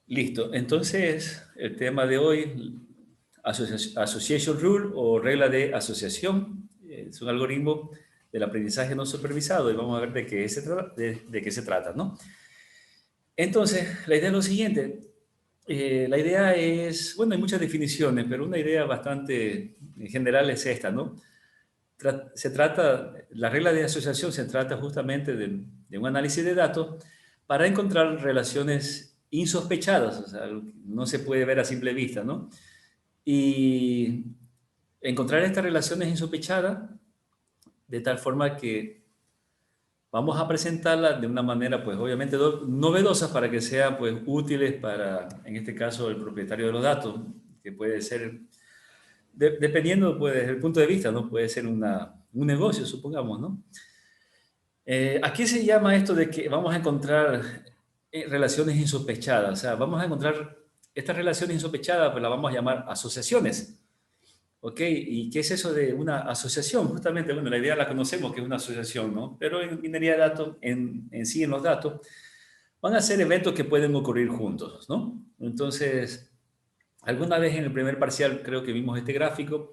Listo. Entonces, el tema de hoy, Association Rule o regla de asociación, es un algoritmo del aprendizaje no supervisado y vamos a ver de qué se trata, ¿no? Entonces, la idea es lo siguiente. La idea es, bueno, hay muchas definiciones, pero una idea bastante general es esta, ¿no? La regla de asociación se trata justamente de un análisis de datos para encontrar relaciones insospechadas, o sea, no se puede ver a simple vista, ¿no? Y encontrar estas relaciones insospechadas de tal forma que vamos a presentarlas de una manera, pues obviamente novedosa para que sean, pues, útiles para, en este caso, el propietario de los datos, que puede ser, dependiendo, pues, desde el punto de vista, ¿no? Puede ser un negocio, supongamos, ¿no? ¿A qué se llama esto de que vamos a encontrar relaciones insospechadas? O sea, vamos a encontrar estas relaciones insospechadas, pues las vamos a llamar asociaciones. ¿Ok? ¿Y qué es eso de una asociación? Justamente, bueno, la idea la conocemos que es una asociación, ¿no? Pero en minería de datos, en sí, en los datos, van a ser eventos que pueden ocurrir juntos, ¿no? Entonces, alguna vez en el primer parcial creo que vimos este gráfico,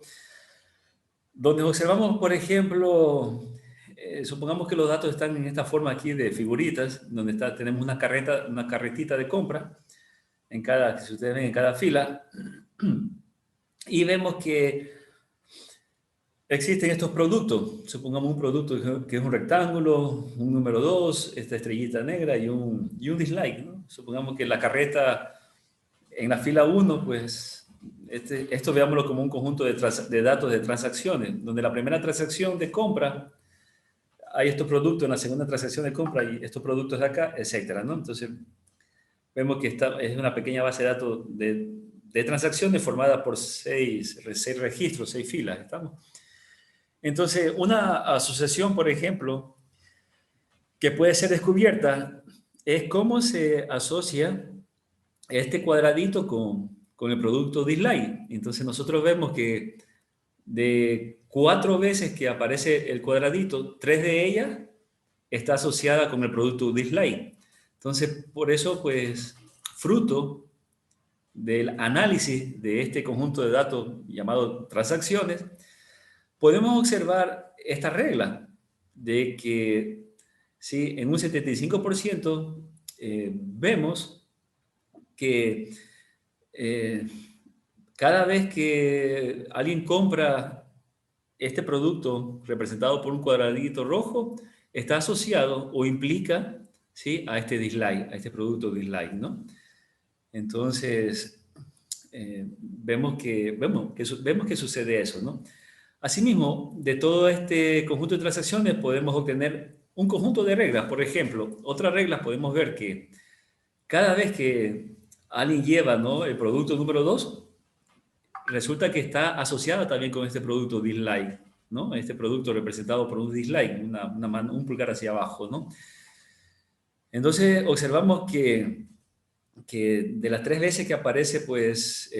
donde observamos, por ejemplo, supongamos que los datos están en esta forma aquí de figuritas, donde tenemos una carretita de compra, si ustedes ven, en cada fila, y vemos que existen estos productos. Supongamos un producto que es un rectángulo, un número 2, esta estrellita negra y un dislike, ¿no? Supongamos que la carreta en la fila uno, pues, esto veámoslo como un conjunto de datos de transacciones, donde la primera transacción de compra hay estos productos, en la segunda transacción de compra y estos productos de acá, etcétera, ¿no? Entonces, vemos que es una pequeña base de datos de transacciones formada por seis registros, 6 filas, ¿estamos? Entonces, una asociación, por ejemplo, que puede ser descubierta es cómo se asocia este cuadradito con el producto dislike. Entonces, nosotros vemos que de 4 veces que aparece el cuadradito, 3 de ellas está asociada con el producto dislike. Entonces, por eso, pues, fruto del análisis de este conjunto de datos llamado transacciones, podemos observar esta regla de que si en un 75% vemos que eh, cada vez que alguien compra este producto representado por un cuadradito rojo, está asociado o implica, ¿sí?, a este dislike, a este producto dislike, ¿no? Entonces, vemos que sucede eso, ¿no? Asimismo, de todo este conjunto de transacciones podemos obtener un conjunto de reglas. Por ejemplo, otras reglas podemos ver que cada vez que alguien lleva, ¿no?, el producto número 2, resulta que está asociada también con este producto dislike, ¿no? Este producto representado por un dislike, un pulgar hacia abajo, ¿no? Entonces observamos que de las 3 veces que aparece, pues,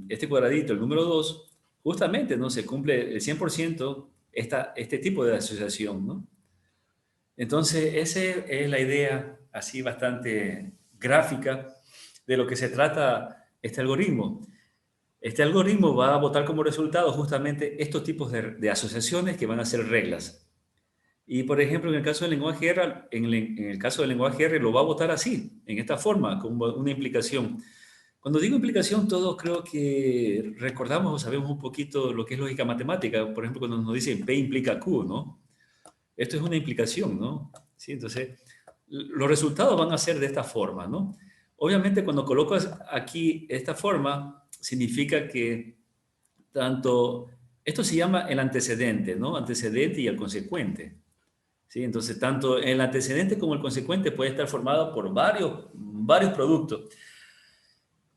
este cuadradito, el número 2, justamente, ¿no?, se cumple el 100% este tipo de asociación, ¿no? Entonces, esa es la idea así bastante gráfica de lo que se trata este algoritmo. Este algoritmo va a botar como resultado justamente estos tipos de asociaciones que van a ser reglas. Y, por ejemplo, en el caso del lenguaje R, en el caso del lenguaje R lo va a botar así, en esta forma, como una implicación. Cuando digo implicación, todos creo que recordamos o sabemos un poquito lo que es lógica matemática. Por ejemplo, cuando nos dicen P implica Q, ¿no? Esto es una implicación, ¿no? ¿Sí? Entonces, los resultados van a ser de esta forma, ¿no? Obviamente, cuando colocas aquí esta forma, significa que esto se llama el antecedente, ¿no? Antecedente y el consecuente. ¿Sí? Entonces, tanto el antecedente como el consecuente puede estar formado por varios productos.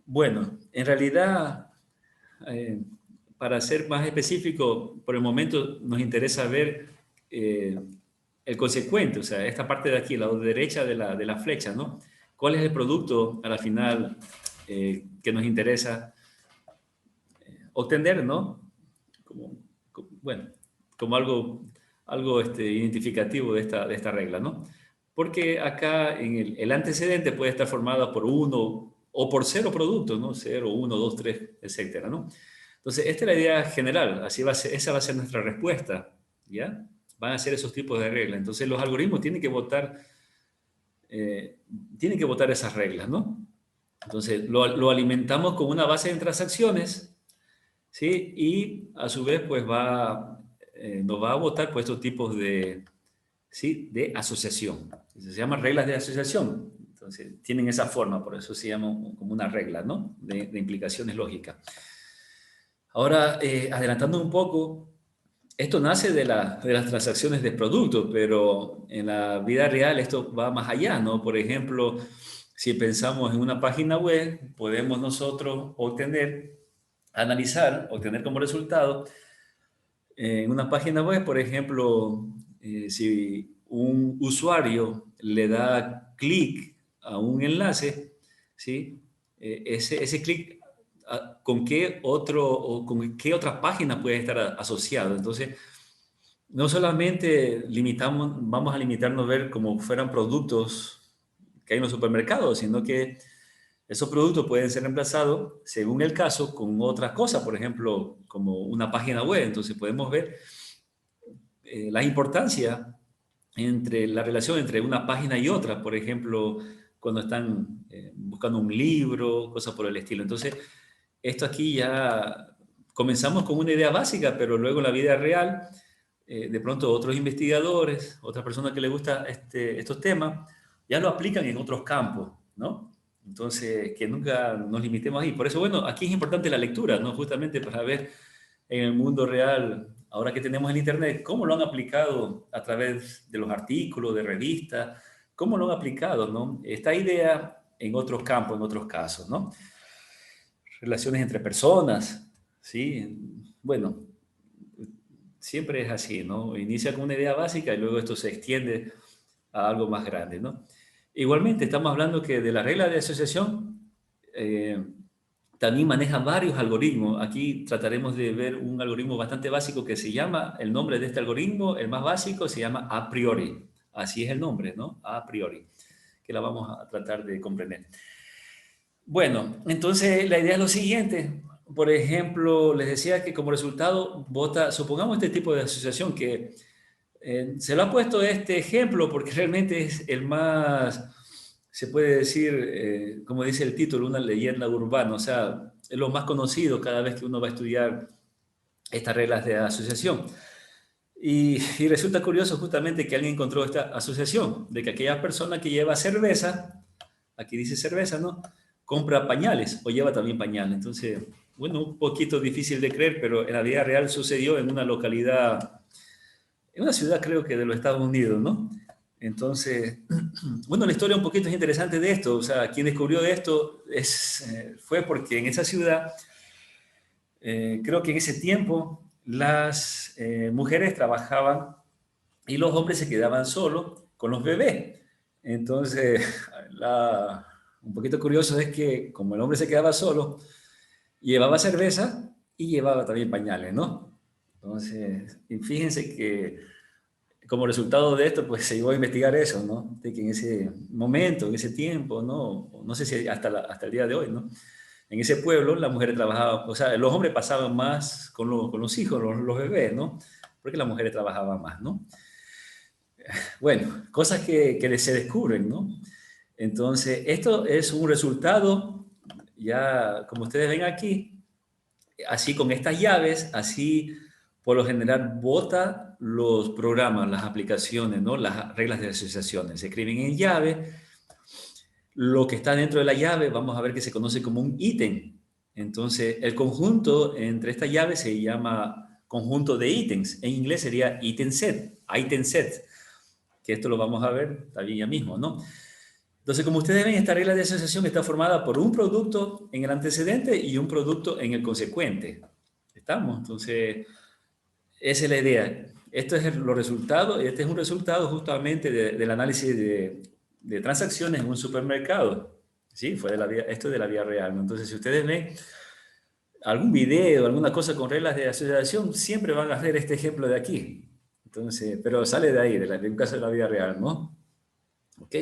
Bueno, en realidad, eh, para ser más específico, por el momento nos interesa ver eh, el consecuente, o sea, esta parte de aquí, la derecha de la flecha, ¿no? ¿Cuál es el producto a la final que nos interesa obtener, ¿no? Bueno, como algo identificativo de esta regla, ¿no? Porque acá el antecedente puede estar formado por uno o por cero productos, ¿no? Cero, uno, dos, tres, etcétera, ¿no? Entonces, esta es la idea general, así va a ser, esa va a ser nuestra respuesta, ¿ya? Van a ser esos tipos de reglas. Entonces, los algoritmos eh, tienen que votar esas reglas, ¿no? Entonces, lo alimentamos con una base de transacciones, ¿sí? Y a su vez, pues nos va a votar pues, estos tipos de, ¿sí? De asociación. Se llaman reglas de asociación. Entonces, tienen esa forma, por eso se llama como una regla, ¿no? De implicaciones lógicas. Ahora, adelantando un poco, esto nace de las transacciones de productos, pero en la vida real esto va más allá, ¿no? Por ejemplo, si pensamos en una página web, podemos nosotros obtener como resultado en una página web, por ejemplo, si un usuario le da clic a un enlace, ¿sí? Ese clic, ¿con qué otro o con qué otra página puede estar asociado? Entonces, no solamente vamos a limitarnos a ver como fueran productos que hay en los supermercados, sino que esos productos pueden ser reemplazados, según el caso, con otras cosas, por ejemplo, como una página web. Entonces podemos ver la importancia entre la relación entre una página y otra, por ejemplo, cuando están buscando un libro, cosas por el estilo. Entonces, esto aquí ya comenzamos con una idea básica, pero luego en la vida real, de pronto otros investigadores, otras personas que les gustan estos temas, ya lo aplican en otros campos, ¿no? Entonces, que nunca nos limitemos ahí. Por eso, bueno, aquí es importante la lectura, ¿no? Justamente para ver en el mundo real, ahora que tenemos el Internet, cómo lo han aplicado a través de los artículos, de revistas, cómo lo han aplicado, ¿no? Esta idea en otros campos, en otros casos, ¿no? Relaciones entre personas, ¿sí? Bueno, siempre es así, ¿no? Inicia con una idea básica y luego esto se extiende a algo más grande, ¿no? Igualmente, estamos hablando que de la regla de asociación también maneja varios algoritmos. Aquí trataremos de ver un algoritmo bastante básico que se llama, el nombre de este algoritmo, el más básico, se llama a priori. Así es el nombre, ¿no? A priori, que la vamos a tratar de comprender. Bueno, entonces la idea es lo siguiente. Por ejemplo, les decía que como resultado vota, supongamos este tipo de asociación que se lo ha puesto este ejemplo porque realmente es el más, se puede decir, como dice el título, una leyenda urbana, o sea, es lo más conocido cada vez que uno va a estudiar estas reglas de asociación. Y resulta curioso justamente que alguien encontró esta asociación, de que aquella persona que lleva cerveza, aquí dice cerveza, ¿no? Compra pañales o lleva también pañales. Entonces, bueno, un poquito difícil de creer, pero en la vida real sucedió en una localidad, en una ciudad creo que de los Estados Unidos, ¿no? Entonces, bueno, la historia un poquito es interesante de esto, o sea, quien descubrió esto fue porque en esa ciudad, creo que en ese tiempo las mujeres trabajaban y los hombres se quedaban solos con los bebés. Entonces, un poquito curioso es que como el hombre se quedaba solo, llevaba cerveza y llevaba también pañales, ¿no? Entonces, y fíjense que como resultado de esto, pues se llegó a investigar eso, ¿no? De que en ese momento, en ese tiempo, ¿no? No sé si hasta el día de hoy, ¿no? En ese pueblo las mujeres trabajaban, o sea, los hombres pasaban más con los hijos, los bebés, ¿no? Porque las mujeres trabajaban más, ¿no? Bueno, cosas que se descubren, ¿no? Entonces, esto es un resultado, ya como ustedes ven aquí, así con estas llaves, así por lo general vota los programas, las aplicaciones, ¿no? Las reglas de asociaciones. Se escriben en llave. Lo que está dentro de la llave, vamos a ver que se conoce como un ítem. Entonces, el conjunto entre estas llaves se llama conjunto de ítems. En inglés sería item set, que esto lo vamos a ver también ya mismo, ¿no? Entonces, como ustedes ven, esta regla de asociación está formada por un producto en el antecedente y un producto en el consecuente. ¿Estamos? Entonces, esa es la idea. Esto es los resultados, este es un resultado justamente del análisis de transacciones en un supermercado. ¿Sí? Esto es de la vida real, ¿no? Entonces, si ustedes ven algún video, alguna cosa con reglas de asociación, siempre van a hacer este ejemplo de aquí. Entonces, pero sale de ahí, de un caso de la vida real, ¿no? ¿Ok?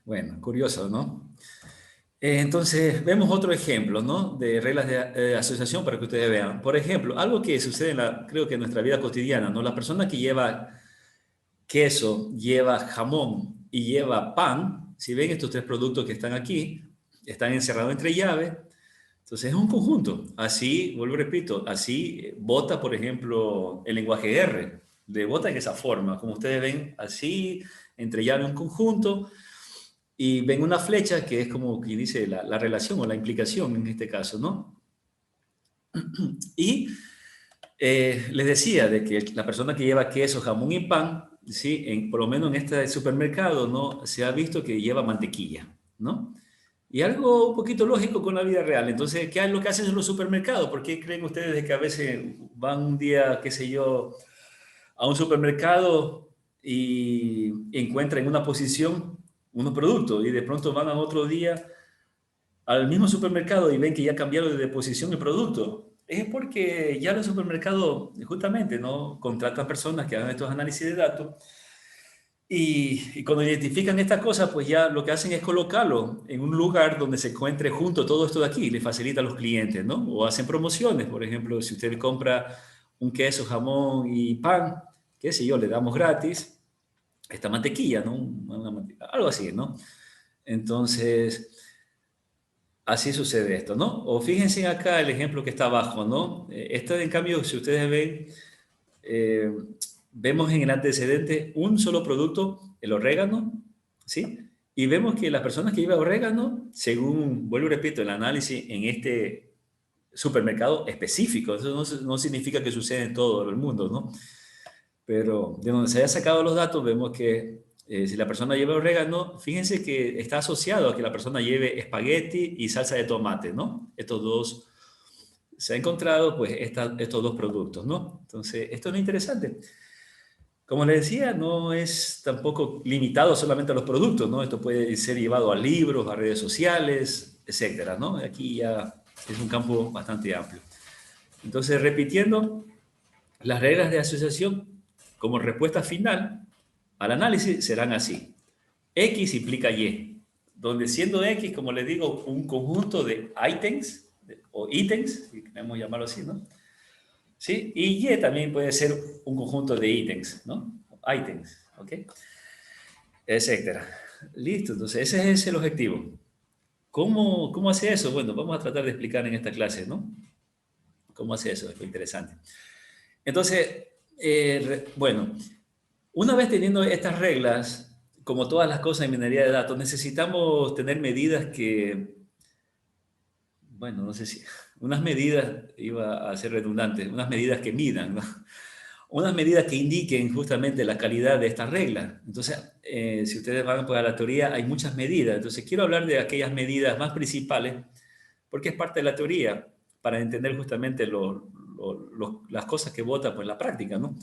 Bueno, curioso, ¿no? Entonces, vemos otro ejemplo, ¿no? De reglas de asociación para que ustedes vean. Por ejemplo, algo que sucede creo que en nuestra vida cotidiana, ¿no? La persona que lleva queso, lleva jamón y lleva pan, si ven estos tres productos que están aquí, están encerrados entre llaves, entonces es un conjunto. Así, vuelvo y repito, así vota, por ejemplo, el lenguaje R, de vota en esa forma, como ustedes ven, así, entre llaves un conjunto, y ven una flecha que es como que dice la relación o la implicación en este caso, ¿no? Y les decía de que la persona que lleva queso, jamón y pan, ¿sí? Por lo menos en este supermercado, ¿no? Se ha visto que lleva mantequilla, ¿no? Y algo un poquito lógico con la vida real. Entonces, ¿qué es lo que hacen en los supermercados? ¿Por qué creen ustedes de que a veces van un día, qué sé yo, a un supermercado y encuentran en una posición unos productos y de pronto van a otro día al mismo supermercado y ven que ya cambiaron de posición el producto? Es porque ya los supermercados justamente no contratan personas que hagan estos análisis de datos y cuando identifican estas cosas, pues ya lo que hacen es colocarlo en un lugar donde se encuentre junto todo esto de aquí, le facilita a los clientes, ¿no? O hacen promociones, por ejemplo, si usted compra un queso, jamón y pan, qué sé yo, le damos gratis esta mantequilla, ¿no? Algo así, ¿no? Entonces, así sucede esto, ¿no? O fíjense acá el ejemplo que está abajo, ¿no? Este, en cambio, si ustedes ven, eh, vemos en el antecedente un solo producto, el orégano, ¿sí? Y vemos que las personas que llevan orégano, según, vuelvo y repito, el análisis en este supermercado específico, eso no significa que suceda en todo el mundo, ¿no? Pero de donde se haya sacado los datos, vemos que si la persona lleva orégano, fíjense que está asociado a que la persona lleve espagueti y salsa de tomate, ¿no? Estos dos, se ha encontrado pues estos dos productos, ¿no? Entonces, esto es lo interesante. Como les decía, no es tampoco limitado solamente a los productos, ¿no? Esto puede ser llevado a libros, a redes sociales, etcétera, ¿no? Aquí ya es un campo bastante amplio. Entonces, repitiendo, las reglas de asociación como respuesta final al análisis serán así. X implica Y, donde siendo X, como les digo, un conjunto de items o ítems, si queremos llamarlo así, ¿no? ¿Sí? Y Y también puede ser un conjunto de ítems, ¿no? Items, ¿ok? Etcétera. Listo, entonces ese es el objetivo. ¿Cómo hace eso? Bueno, vamos a tratar de explicar en esta clase, ¿no? ¿Cómo hace eso? Es interesante. Entonces, bueno, una vez teniendo estas reglas, como todas las cosas en minería de datos, necesitamos tener medidas que, bueno, no sé si, unas medidas, iba a ser redundante, unas medidas que midan, ¿no? Unas medidas que indiquen justamente la calidad de estas reglas. Entonces, si ustedes van pues, a la teoría, hay muchas medidas. Entonces, quiero hablar de aquellas medidas más principales, porque es parte de la teoría, para entender justamente las cosas que vota pues, la práctica, ¿no?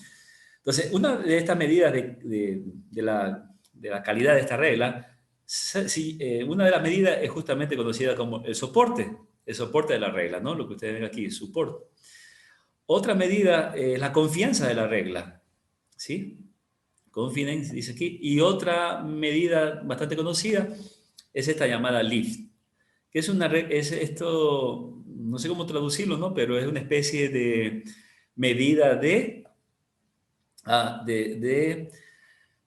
Entonces, una de estas medidas de la calidad de esta regla, una de las medidas es justamente conocida como el soporte de la regla, ¿no? Lo que ustedes ven aquí, soporte. Otra medida es la confianza de la regla, ¿sí? Confidence, dice aquí. Y otra medida bastante conocida es esta llamada lift, que es esto, no sé cómo traducirlo, ¿no? Pero es una especie de medida de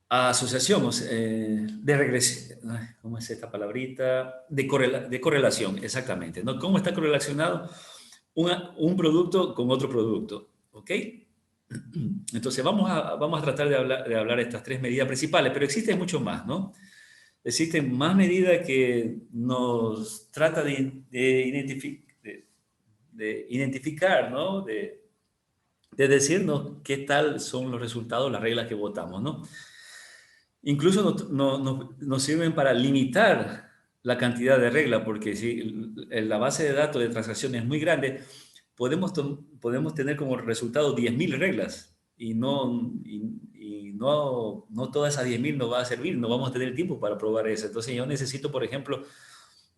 asociación, o sea, de regresión, ¿cómo es esta palabrita? De correlación, exactamente, ¿no? ¿Cómo está correlacionado un producto con otro producto? ¿Ok? Entonces vamos a tratar de hablar de estas tres medidas principales, pero existen mucho más, ¿no? Existen más medidas que nos trata de identificar, ¿no? De decirnos qué tal son los resultados, las reglas que votamos, ¿no? Incluso nos sirven para limitar la cantidad de reglas, porque si la base de datos de transacciones es muy grande, podemos tener como resultado 10.000 reglas y no todas esas 10.000 nos va a servir, no vamos a tener tiempo para probar eso. Entonces yo necesito, por ejemplo,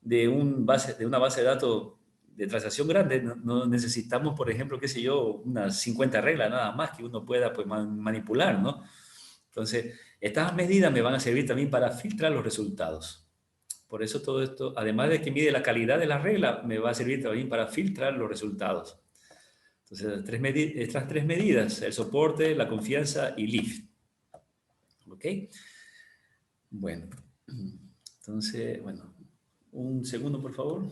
de una base de datos de transacción grande, no necesitamos, por ejemplo, qué sé yo, unas 50 reglas nada más que uno pueda pues, manipular, ¿no? Entonces, estas medidas me van a servir también para filtrar los resultados. Por eso todo esto, además de que mide la calidad de la regla, me va a servir también para filtrar los resultados. Entonces, estas tres medidas, el soporte, la confianza y lift. ¿Ok? Bueno, entonces, bueno, un segundo, por favor.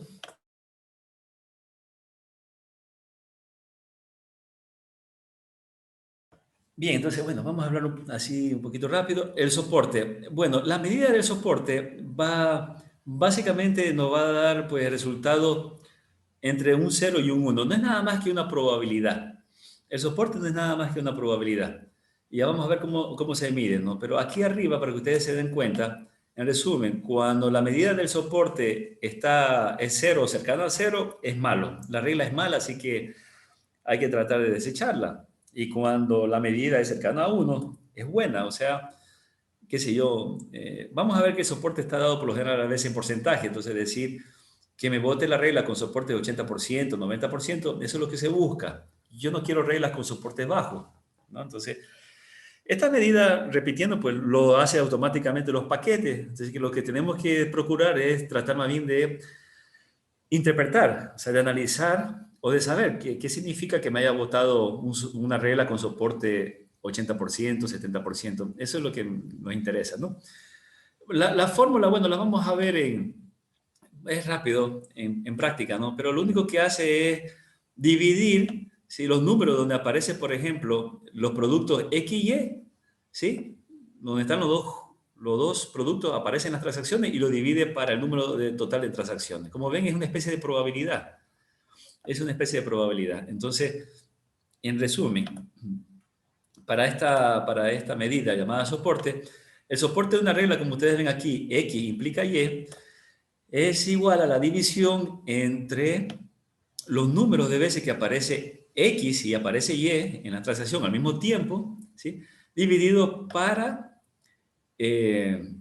Bien, entonces, bueno, vamos a hablar así un poquito rápido. El soporte. Bueno, la medida del soporte básicamente nos va a dar, pues, resultados entre un 0 y un 1. No es nada más que una probabilidad. El soporte no es nada más que una probabilidad. Y ya vamos a ver cómo se mide, ¿no? Pero aquí arriba, para que ustedes se den cuenta, en resumen, cuando la medida del soporte es 0 o cercano a 0, es malo. La regla es mala, así que hay que tratar de desecharla. Y cuando la medida es cercana a 1, es buena. O sea, qué sé yo, vamos a ver que el soporte está dado por lo general a veces en porcentaje. Entonces, decir que me bote la regla con soporte de 80%, 90%, eso es lo que se busca. Yo no quiero reglas con soporte bajo, ¿no? Entonces, esta medida, repitiendo, pues lo hace automáticamente los paquetes. Entonces, que lo que tenemos que procurar es tratar más bien de interpretar, o sea, de analizar o de saber qué significa que me haya votado una regla con soporte 80%, 70%. Eso es lo que nos interesa, ¿no? La fórmula, bueno, la vamos a ver es rápido en práctica, ¿no? Pero lo único que hace es dividir, ¿sí? Los números donde aparece, por ejemplo, los productos X y Y, ¿sí? Donde están los dos productos, aparecen las transacciones y lo divide para el número total de transacciones. Como ven, es una especie de probabilidad. Es una especie de probabilidad. Entonces, en resumen, para esta medida llamada soporte, el soporte de una regla, como ustedes ven aquí, X implica Y, es igual a la división entre los números de veces que aparece X y aparece Y en la transacción al mismo tiempo, ¿sí? Dividido para el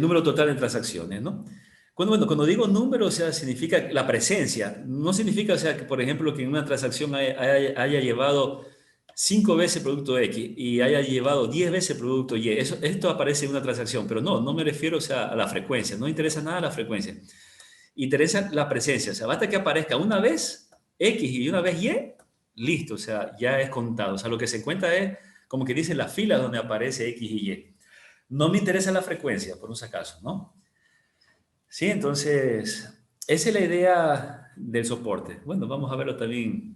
número total de transacciones, ¿no? Cuando digo número, o sea, significa la presencia. No significa, o sea, que, por ejemplo, que en una transacción haya llevado 5 veces producto X y haya llevado 10 veces producto Y. Esto aparece en una transacción, pero no me refiero, o sea, a la frecuencia. No interesa nada la frecuencia. Interesa la presencia. O sea, basta que aparezca una vez X y una vez Y, listo, o sea, ya es contado. O sea, lo que se cuenta es, como que dice, las filas donde aparece X y Y. No me interesa la frecuencia, por un si acaso, ¿no? Sí, entonces, esa es la idea del soporte. Bueno, vamos a verlo también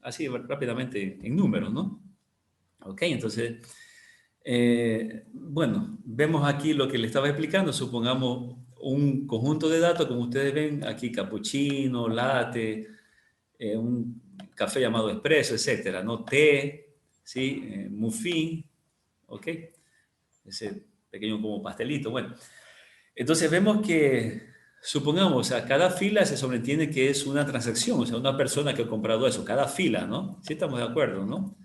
así rápidamente en números, ¿no? Ok, entonces, bueno, vemos aquí lo que le estaba explicando. Supongamos un conjunto de datos, como ustedes ven aquí, cappuccino, latte, un café llamado espresso, etcétera, ¿no? Té, ¿sí? Muffin, ¿ok? Ese pequeño como pastelito, bueno. Entonces vemos que, supongamos, a cada fila se sobreentiende que es una transacción, o sea, una persona que ha comprado eso, cada fila, ¿no? Sí estamos de acuerdo, ¿no?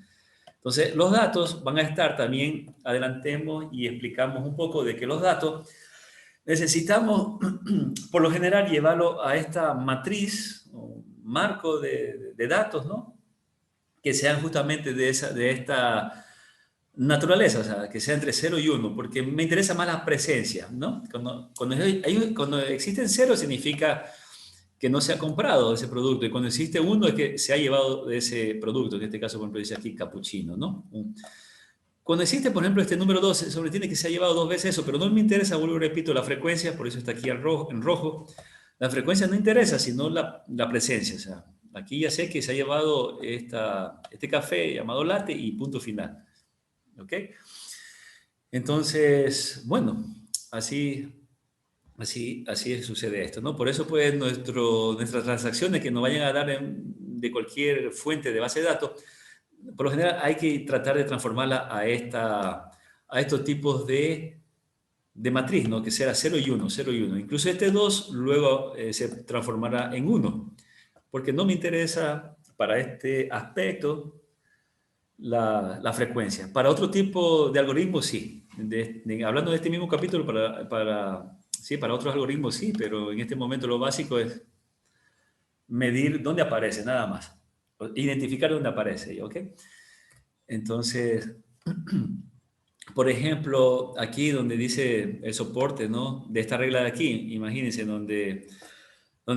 Entonces, los datos van a estar también, adelantemos y explicamos un poco de que los datos necesitamos, por lo general, llevarlo a esta matriz o marco de datos, ¿no? Que sean justamente de esta naturaleza, o sea, que sea entre 0 y 1, porque me interesa más la presencia, ¿no? Cuando existen 0 significa que no se ha comprado ese producto, y cuando existe 1 es que se ha llevado ese producto, en este caso, por ejemplo, dice aquí cappuccino, ¿no? Cuando existe, por ejemplo, este número 2, se sobreentiende que se ha llevado 2 veces eso, pero no me interesa, vuelvo y repito, la frecuencia, por eso está aquí en rojo. La frecuencia no interesa, sino la presencia, o sea, aquí ya sé que se ha llevado este café llamado latte y punto final. ¿Ok? Entonces, bueno, así sucede esto, ¿no? Por eso, pues, nuestras transacciones que nos vayan a dar de cualquier fuente de base de datos, por lo general hay que tratar de transformarla a estos tipos de matriz, ¿no? Que sea 0 y 1, 0 y 1. Incluso este 2 luego se transformará en 1, porque no me interesa para este aspecto la frecuencia. Para otro tipo de algoritmos, sí. Hablando de este mismo capítulo, sí, para otros algoritmos, sí, pero en este momento lo básico es medir dónde aparece, nada más. Identificar dónde aparece, ¿ok? Entonces, por ejemplo, aquí donde dice el soporte, ¿no? De esta regla de aquí, imagínense, donde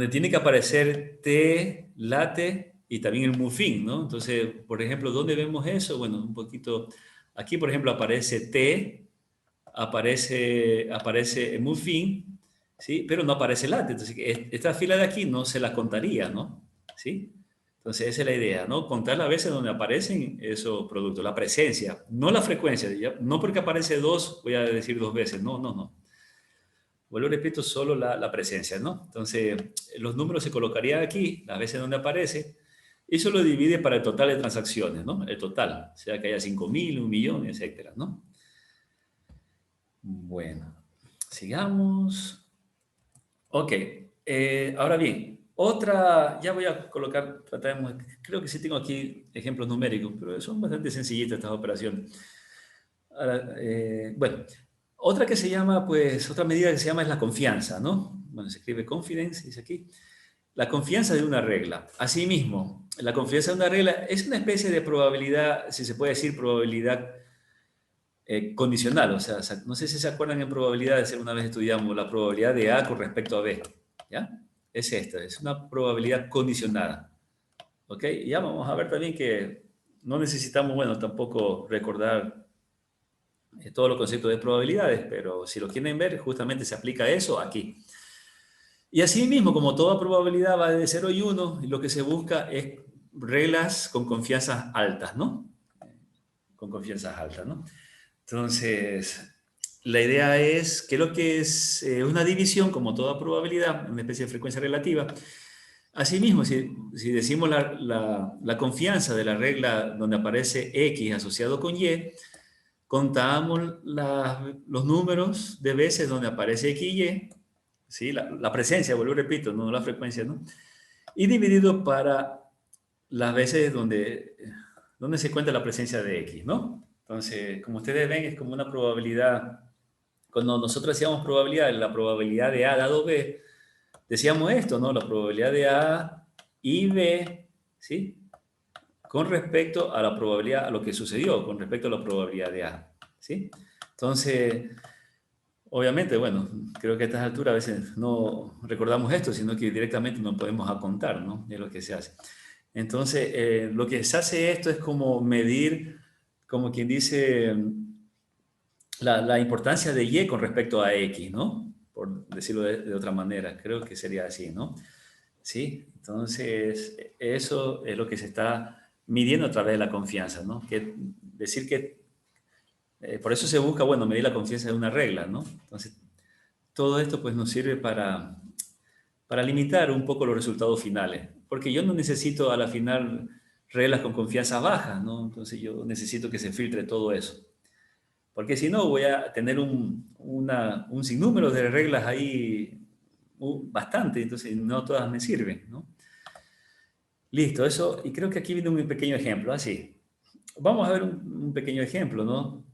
tiene que aparecer T, late y también el muffin, ¿no? Entonces, por ejemplo, ¿dónde vemos eso? Bueno, un poquito, aquí por ejemplo aparece T, aparece el muffin, ¿sí? Pero no aparece late, entonces esta fila de aquí no se la contaría, ¿no? ¿Sí? Entonces, esa es la idea, ¿no? Contar las veces donde aparecen esos productos, la presencia, no la frecuencia, ¿ya? No porque aparece dos, voy a decir dos veces, no, no, no. Vuelvo, repito, solo la presencia, ¿no? Entonces, los números se colocarían aquí, las veces donde aparece, y eso lo divide para el total de transacciones, ¿no? El total, sea que haya 5.000, 1.000.000, etcétera, ¿no? Bueno, sigamos. Ok, ahora bien, otra, ya voy a colocar, tratemos, creo que sí tengo aquí ejemplos numéricos, pero son bastante sencillitas estas operaciones. Ahora, bueno, otra que se llama, pues, otra medida que se llama es la confianza, ¿no? Bueno, se escribe confidence, dice aquí. La confianza de una regla. Asimismo, la confianza de una regla es una especie de probabilidad, si se puede decir probabilidad condicional. O sea, no sé si se acuerdan en probabilidades, alguna vez estudiamos la probabilidad de A con respecto a B. ¿Ya? Es esta, es una probabilidad condicionada. ¿Ok? Y ya vamos a ver también que no necesitamos, bueno, tampoco recordar todos los conceptos de probabilidades, pero si lo quieren ver, justamente se aplica eso aquí. Y así mismo, como toda probabilidad va de 0 y 1, lo que se busca es reglas con confianzas altas, ¿no? Con confianzas altas, ¿no? Entonces, la idea es que lo que es una división, como toda probabilidad, una especie de frecuencia relativa. Asimismo, si decimos la confianza de la regla donde aparece X asociado con Y, contamos los números de veces donde aparece X y Y, ¿sí? La presencia, vuelvo y repito, no la frecuencia, ¿no? Y dividido para las veces donde se cuenta la presencia de X, ¿no? Entonces, como ustedes ven, es como una probabilidad. Cuando nosotros hacíamos probabilidad, la probabilidad de A dado B, decíamos esto, ¿no? La probabilidad de A y B, ¿sí? Con respecto a la probabilidad, a lo que sucedió, con respecto a la probabilidad de A, ¿sí? Entonces, obviamente, bueno, creo que a estas alturas a veces no recordamos esto, sino que directamente no podemos contar, ¿no? Es lo que se hace. Entonces, lo que se hace esto es como medir, como quien dice, la importancia de Y con respecto a X, ¿no? Por decirlo de otra manera, creo que sería así, ¿no? Sí, entonces eso es lo que se está midiendo a través de la confianza, ¿no? Que decir que, por eso se busca, bueno, medir la confianza de una regla, ¿no? Entonces, todo esto pues nos sirve para limitar un poco los resultados finales, porque yo no necesito a la final reglas con confianza baja, ¿no? Entonces yo necesito que se filtre todo eso, porque si no voy a tener un sinnúmero de reglas ahí bastante, entonces no todas me sirven, ¿no? Listo, eso, y creo que aquí viene un pequeño ejemplo, así. Vamos a ver un pequeño ejemplo, ¿no?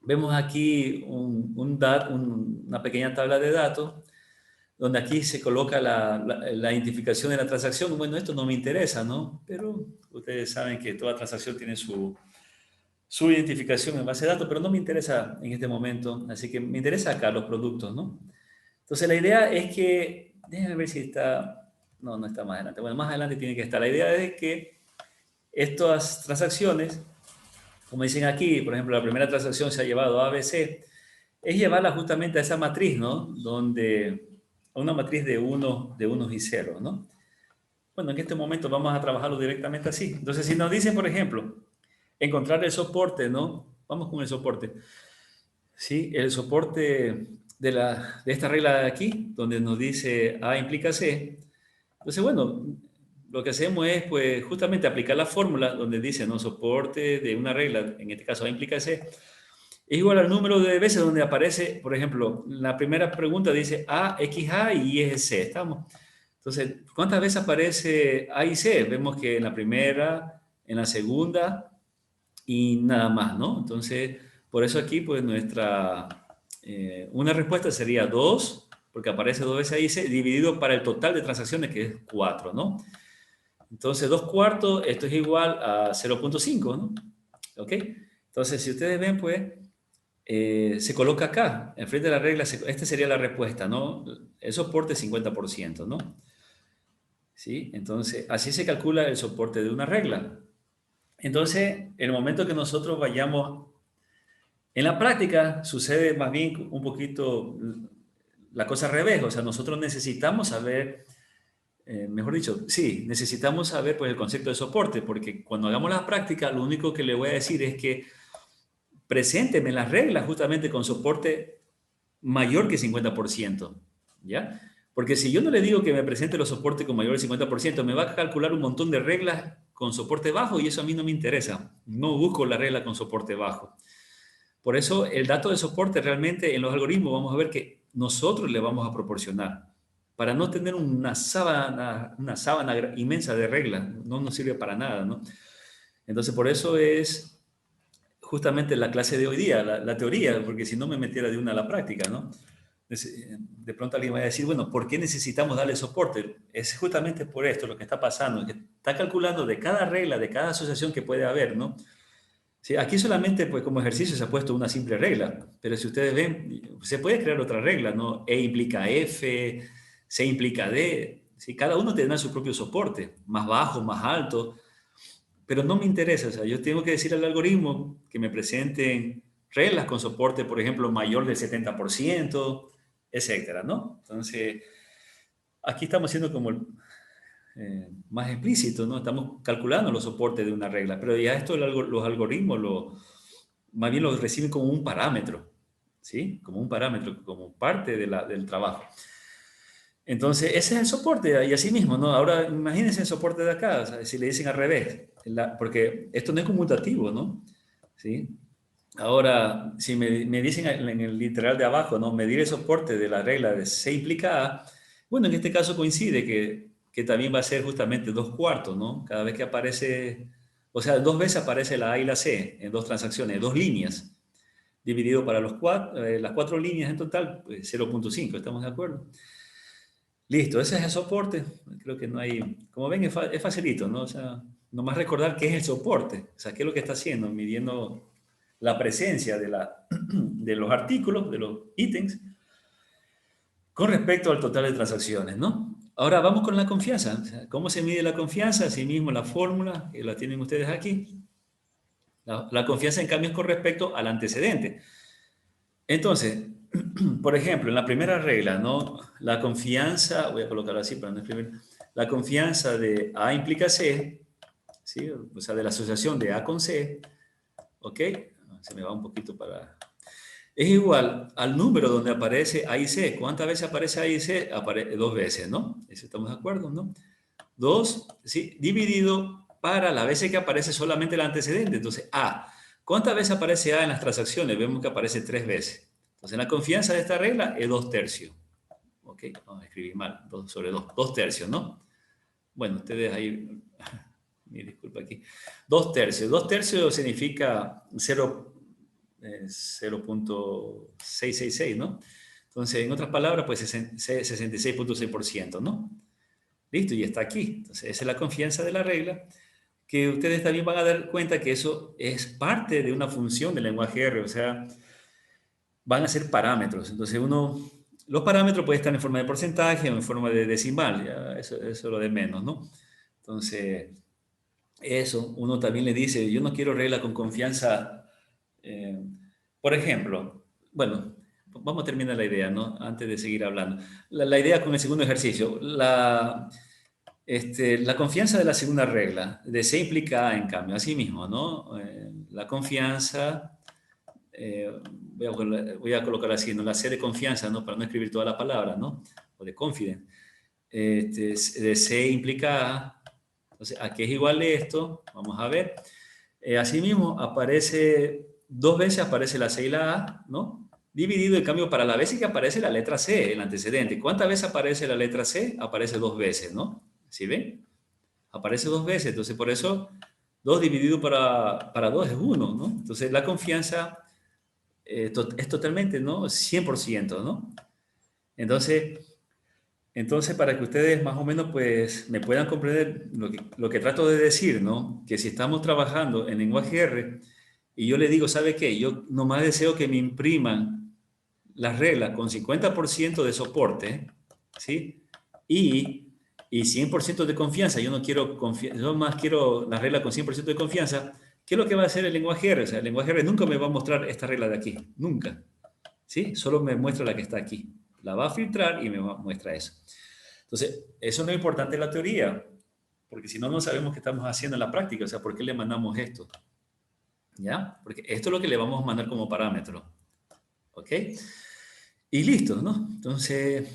Vemos aquí una pequeña tabla de datos donde aquí se coloca la identificación de la transacción. Bueno, esto no me interesa, ¿no? Pero ustedes saben que toda transacción tiene su identificación en base de datos, pero no me interesa en este momento, así que me interesa acá los productos, ¿no? Entonces la idea es que, déjenme ver si está, no, no está más adelante, bueno, más adelante tiene que estar. La idea es que estas transacciones, como dicen aquí, por ejemplo, la primera transacción se ha llevado a ABC, es llevarla justamente a esa matriz, ¿no? Donde, a una matriz de unos y ceros, ¿no? Bueno, en este momento vamos a trabajarlo directamente así. Entonces, si nos dicen, por ejemplo, encontrar el soporte, ¿no? Vamos con el soporte. Sí, el soporte de esta regla de aquí, donde nos dice A implica C. Entonces, bueno, lo que hacemos es, pues, justamente aplicar la fórmula donde dice, ¿no? Soporte de una regla, en este caso A implica C, es igual al número de veces donde aparece, por ejemplo, la primera pregunta dice A, X, A y Y es C. ¿Estamos? Entonces, ¿cuántas veces aparece A y C? Vemos que en la primera, en la segunda y nada más, ¿no? Entonces, por eso aquí, pues, una respuesta sería 2, porque aparece 2 veces A y C, dividido para el total de transacciones, que es 4, ¿no? Entonces, 2 cuartos, esto es igual a 0.5, ¿no? ¿Ok? Entonces, si ustedes ven, pues, se coloca acá, enfrente de la regla, esta sería la respuesta, ¿no? El soporte 50%, ¿no? ¿Sí? Entonces, así se calcula el soporte de una regla. Entonces, en el momento que nosotros vayamos, en la práctica sucede más bien un poquito la cosa al revés, o sea, nosotros necesitamos saber, mejor dicho, sí, necesitamos saber pues el concepto de soporte, porque cuando hagamos la práctica, lo único que le voy a decir es que presénteme las reglas justamente con soporte mayor que 50%, ¿ya? Porque si yo no le digo que me presente los soportes con mayor del 50%, me va a calcular un montón de reglas con soporte bajo y eso a mí no me interesa. No busco la regla con soporte bajo. Por eso el dato de soporte realmente en los algoritmos vamos a ver que nosotros le vamos a proporcionar. Para no tener una sábana inmensa de reglas, no nos sirve para nada, ¿no? Entonces por eso es justamente la clase de hoy día, la teoría, porque si no me metiera de una a la práctica, ¿no? De pronto alguien va a decir, bueno, ¿por qué necesitamos darle soporte? Es justamente por esto lo que está pasando, que está calculando de cada regla, de cada asociación que puede haber, ¿no? Sí, aquí solamente, pues como ejercicio se ha puesto una simple regla, pero si ustedes ven, se puede crear otra regla, ¿no? E implica F, C implica D, ¿sí? Cada uno tendrá su propio soporte, más bajo, más alto, pero no me interesa, o sea, yo tengo que decir al algoritmo que me presenten reglas con soporte, por ejemplo, mayor del 70%, etcétera, ¿no? Entonces, aquí estamos siendo como más explícitos, ¿no? Estamos calculando los soportes de una regla, pero ya esto los algoritmos más bien los reciben como un parámetro, ¿sí? Como un parámetro, como parte del trabajo. Entonces, ese es el soporte, y así mismo, ¿no? Ahora, imagínense el soporte de acá, o sea, si le dicen al revés, porque esto no es conmutativo, ¿no? ¿Sí? Ahora, si me dicen en el literal de abajo, ¿no? Medir el soporte de la regla de C implica A, bueno, en este caso coincide que también va a ser justamente 2/4, ¿no? Cada vez que aparece, o sea, 2 veces aparece la A y la C en 2 transacciones, 2 líneas, dividido para las 4 líneas en total, pues 0,5, ¿estamos de acuerdo? Listo, ese es el soporte. Creo que no hay, como ven, es facilito, ¿no? O sea, nomás recordar qué es el soporte, o sea, qué es lo que está haciendo, midiendo la presencia de los artículos, de los ítems, con respecto al total de transacciones, ¿no? Ahora vamos con la confianza. O sea, ¿cómo se mide la confianza? Asimismo, la fórmula, que la tienen ustedes aquí. La confianza, en cambio, es con respecto al antecedente. Entonces, por ejemplo, en la primera regla, ¿no? La confianza, voy a colocarlo así para no escribir, la confianza de A implica C, ¿sí? O sea, de la asociación de A con C, ¿ok? Se me va un poquito para... Es igual al número donde aparece A y C. ¿Cuántas veces aparece A y C? Aparece 2 veces, ¿no? Eso estamos de acuerdo, ¿no? 2, ¿sí? Dividido para las veces que aparece solamente el antecedente. Entonces, A. ¿Cuántas veces aparece A en las transacciones? Vemos que aparece 3 veces. Entonces, la confianza de esta regla es 2/3. ¿Ok? Vamos a escribir mal. 2 sobre 2. 2/3, ¿no? Bueno, ustedes ahí... Mi disculpa aquí. 2/3. 2/3 significa 0,666, ¿no? Entonces, en otras palabras, pues 66,6%, ¿no? Listo, y está aquí. Entonces, esa es la confianza de la regla, que ustedes también van a dar cuenta que eso es parte de una función del lenguaje R, o sea, van a ser parámetros. Entonces, los parámetros pueden estar en forma de porcentaje o en forma de decimal, ya, eso es lo de menos, ¿no? Entonces, eso, uno también le dice, yo no quiero regla con confianza. eh, por ejemplo, bueno, vamos a terminar la idea, ¿no? Antes de seguir hablando. La idea con el segundo ejercicio. La confianza de la segunda regla, de C implica A, en cambio, así mismo, ¿no? La confianza, voy a colocar así, ¿no? La C de confianza, ¿no? Para no escribir toda la palabra, ¿no? O de confident. De C implica A. Entonces, aquí es igual de esto, vamos a ver. Asimismo, aparece 2 veces aparece la C y la A, ¿no? Dividido, en cambio, para la vez que aparece la letra C, el antecedente. ¿Cuántas veces aparece la letra C? Aparece 2 veces, ¿no? ¿Sí ven? Aparece 2 veces, entonces por eso 2 dividido para 2 es 1, ¿no? Entonces la confianza es totalmente, ¿no? 100%, ¿no? Entonces, para que ustedes más o menos pues me puedan comprender lo que trato de decir, ¿no? Que si estamos trabajando en lenguaje R, y yo le digo, ¿sabe qué? Yo nomás deseo que me impriman las reglas con 50% de soporte, ¿sí? Y 100% de confianza. Yo no quiero yo más quiero la regla con 100% de confianza. ¿Qué es lo que va a hacer el lenguaje R? O sea, el lenguaje R nunca me va a mostrar esta regla de aquí, nunca, ¿sí? Solo me muestra la que está aquí. La va a filtrar y me muestra eso. Entonces, eso no es importante en la teoría, porque si no, no sabemos qué estamos haciendo en la práctica. O sea, ¿por qué le mandamos esto? ¿Ya? Porque esto es lo que le vamos a mandar como parámetro. ¿Ok? Y listo, ¿no? Entonces,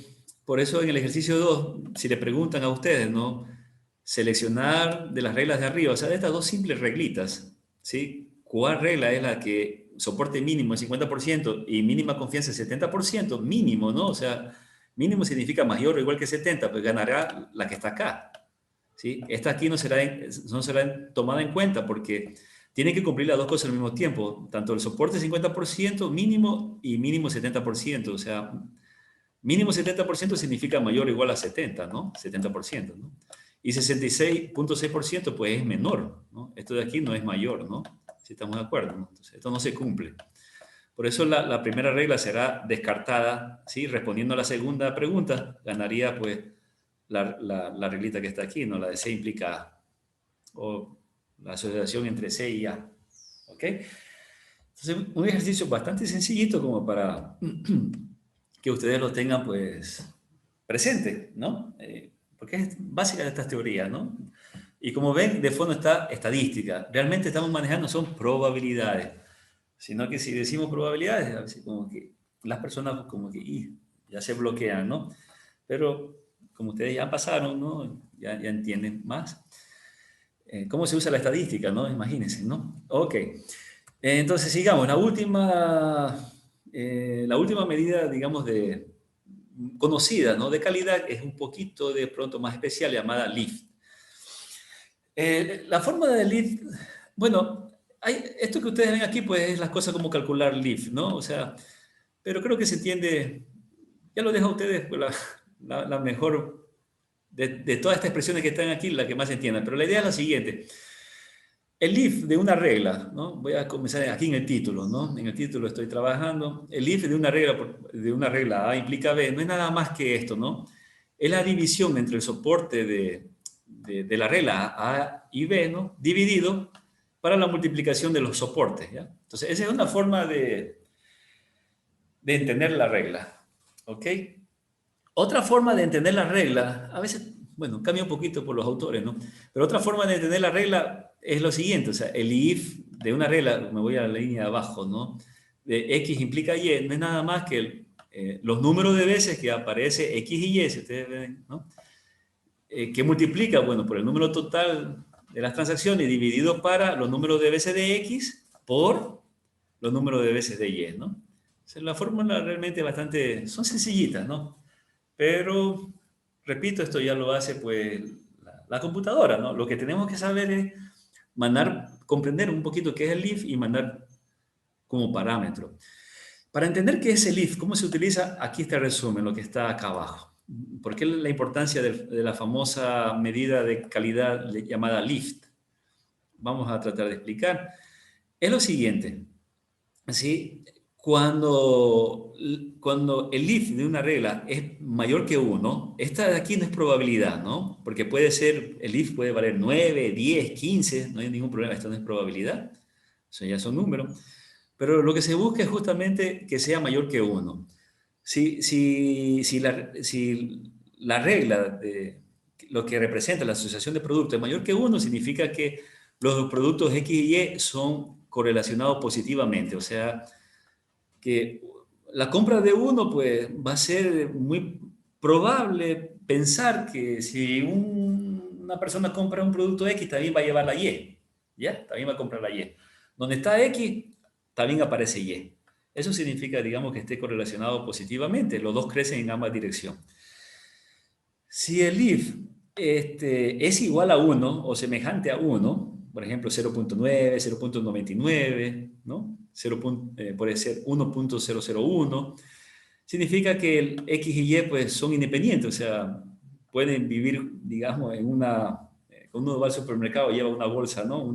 por eso en el ejercicio 2, si le preguntan a ustedes, ¿no? Seleccionar de las reglas de arriba, o sea, de estas dos simples reglitas, ¿sí? ¿Cuál regla es la que soporte mínimo el 50% y mínima confianza el 70%? Mínimo, ¿no? O sea, mínimo significa mayor o igual que 70, pues ganará la que está acá, ¿sí? Esta aquí no será tomada en cuenta porque tiene que cumplir las dos cosas al mismo tiempo, tanto el soporte 50% mínimo y mínimo 70%, o sea, mínimo 70% significa mayor o igual a 70, ¿no? 70%, ¿no? Y 66.6% pues es menor, ¿no? Esto de aquí no es mayor, ¿no? Si estamos de acuerdo, ¿no? Entonces, esto no se cumple. Por eso la primera regla será descartada, ¿sí? Respondiendo a la segunda pregunta, ganaría pues la reglita que está aquí, ¿no? La de C implica A, o la asociación entre C y A, ¿ok? Entonces, un ejercicio bastante sencillito como para que ustedes lo tengan pues presente, ¿no? Porque es básica de estas teorías, ¿no? Y como ven, de fondo está estadística. Realmente estamos manejando son probabilidades. Sino que si decimos probabilidades, a veces como que las personas como que ya se bloquean, ¿no? Pero como ustedes ya pasaron, ¿no? Ya entienden más. ¿Cómo se usa la estadística, no? Imagínense, ¿no? Ok. Entonces, sigamos. La última medida, digamos, conocida, ¿no? De calidad es un poquito de pronto más especial, llamada LIFT. La forma de LIFT, bueno, esto que ustedes ven aquí, pues es las cosas como calcular LIFT, ¿no? O sea, pero creo que se entiende, ya lo dejo a ustedes, pues, la mejor de todas estas expresiones que están aquí, la que más se entienda. Pero la idea es la siguiente. El if de una regla, ¿no? Voy a comenzar aquí en el título, ¿no? En el título estoy trabajando. El if de una regla A implica B no es nada más que esto, ¿no? Es la división entre el soporte de la regla A y B, ¿no? Dividido para la multiplicación de los soportes, ¿ya? Entonces, esa es una forma de entender la regla, ¿ok? Otra forma de entender la regla, a veces, bueno, cambia un poquito por los autores, ¿no? Pero otra forma de entender la regla es lo siguiente, o sea, el if de una regla, me voy a la línea de abajo, ¿no? De x implica y, no es nada más que los números de veces que aparece x y y, si ustedes ven, ¿no? Que multiplica, bueno, por el número total de las transacciones dividido para los números de veces de x por los números de veces de y, ¿no? O sea, la fórmula realmente bastante, son sencillitas, ¿no? Pero, repito, esto ya lo hace pues la computadora, ¿no? Lo que tenemos que saber es comprender un poquito qué es el if y mandar como parámetro. Para entender qué es el if, cómo se utiliza, aquí está el resumen, lo que está acá abajo. ¿Por qué la importancia de la famosa medida de calidad llamada LIFT? Vamos a tratar de explicar. Es lo siguiente, ¿sí? Cuando el if de una regla es mayor que 1, esta de aquí no es probabilidad, ¿no? Porque puede ser, el if puede valer 9, 10, 15, no hay ningún problema, esto no es probabilidad, eso ya son números. Pero lo que se busca es justamente que sea mayor que 1. Si la regla de lo que representa la asociación de productos es mayor que 1, significa que los productos X y Y son correlacionados positivamente, o sea, que la compra de uno, pues va a ser muy probable pensar que si una persona compra un producto X, también va a llevar la Y, ¿ya? También va a comprar la Y. Donde está X, también aparece Y. Eso significa, digamos, que esté correlacionado positivamente. Los dos crecen en ambas direcciones. Si el if es igual a 1 o semejante a 1, por ejemplo 0.9, 0.99, ¿no? Puede ser 1.001, significa que el X y Y pues, son independientes, o sea, pueden vivir, digamos, cuando uno va al supermercado lleva una bolsa, ¿no?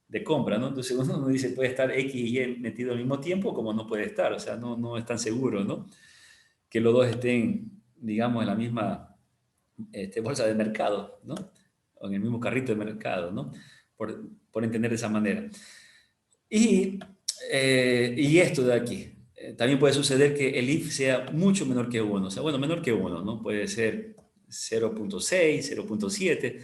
de compra, ¿no? Entonces uno dice, puede estar X y Y metido al mismo tiempo, como no puede estar, o sea, no es tan seguro, ¿no? Que los dos estén, digamos, en la misma bolsa de mercado, ¿no? O en el mismo carrito de mercado, ¿no? Por entender de esa manera. Y esto de aquí. También puede suceder que el if sea mucho menor que 1. O sea, bueno, menor que 1, ¿no? Puede ser 0.6, 0.7.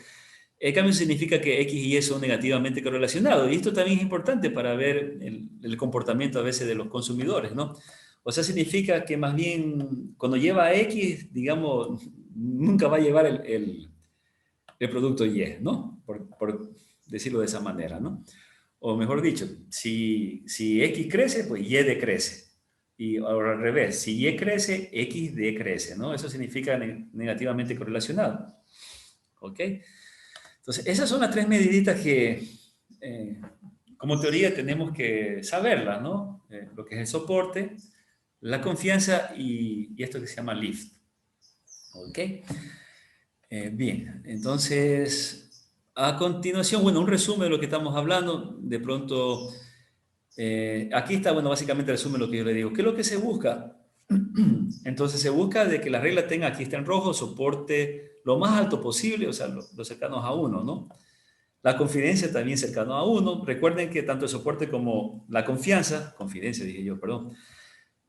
El cambio significa que X y Y son negativamente correlacionados. Y esto también es importante para ver el comportamiento a veces de los consumidores, ¿no? O sea, significa que más bien cuando lleva a X, digamos, nunca va a llevar el producto Y, ¿no? Por decirlo de esa manera, ¿no? O mejor dicho, si X crece, pues Y decrece. Y ahora al revés, si Y crece, X decrece, ¿no? Eso significa negativamente correlacionado. ¿Ok? Entonces, esas son las tres mediditas que, eh, como teoría, tenemos que saberlas, ¿no? Lo que es el soporte, la confianza y esto que se llama lift. ¿Ok? Bien, entonces, a continuación, bueno, un resumen de lo que estamos hablando. De pronto, aquí está, bueno, básicamente el resumen de lo que yo le digo. ¿Qué es lo que se busca? Entonces, se busca de que la regla tenga, aquí está en rojo, soporte lo más alto posible, o sea, lo cercanos a 1, ¿no? La confidencia también cercano a 1. Recuerden que tanto el soporte como la confidencia dije yo, perdón,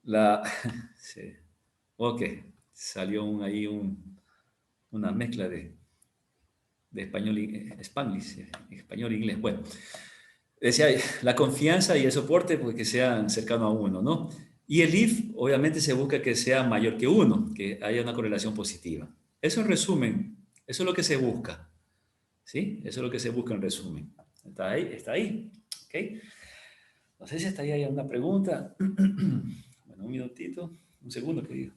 la, sí, ok, salió una mezcla de español y spanglish, español e inglés. Bueno, decía, la confianza y el soporte, pues que sean cercanos a 1, ¿no? Y el if, obviamente, se busca que sea mayor que 1, que haya una correlación positiva. Eso en resumen, eso es lo que se busca, ¿sí? Eso es lo que se busca en resumen. ¿Está ahí? ¿Está ahí? ¿Ok? No sé si hasta ahí hay una pregunta. Bueno, un minutito, un segundo que digo.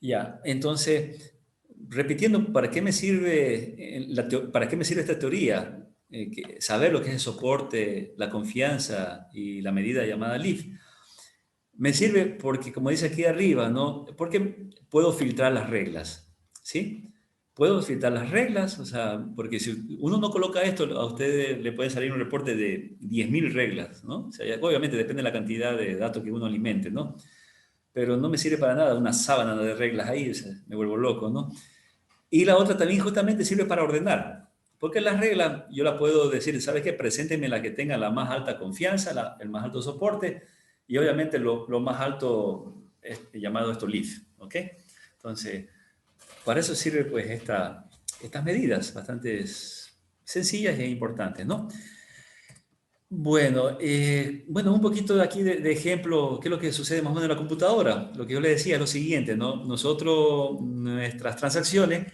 Ya, entonces, repitiendo, ¿para qué me sirve, para qué me sirve esta teoría? Saber lo que es el soporte, la confianza y la medida llamada LIF. Me sirve porque, como dice aquí arriba, ¿no? Porque puedo filtrar las reglas, ¿sí? Puedo filtrar las reglas, o sea, porque si uno no coloca esto, a usted le puede salir un reporte de 10.000 reglas, ¿no? O sea, obviamente depende de la cantidad de datos que uno alimente, ¿no? Pero no me sirve para nada una sábana de reglas ahí, o sea, me vuelvo loco, ¿no? Y la otra también justamente sirve para ordenar, porque las reglas yo la puedo decir, ¿sabes qué? Presénteme la que tenga la más alta confianza, el más alto soporte y obviamente lo más alto es llamado esto leaf, ¿ok? Entonces, para eso sirve pues estas medidas bastante sencillas e importantes, ¿no? Bueno, un poquito de aquí de ejemplo, ¿qué es lo que sucede más o menos en la computadora? Lo que yo le decía es lo siguiente, ¿no? Nosotros, nuestras transacciones,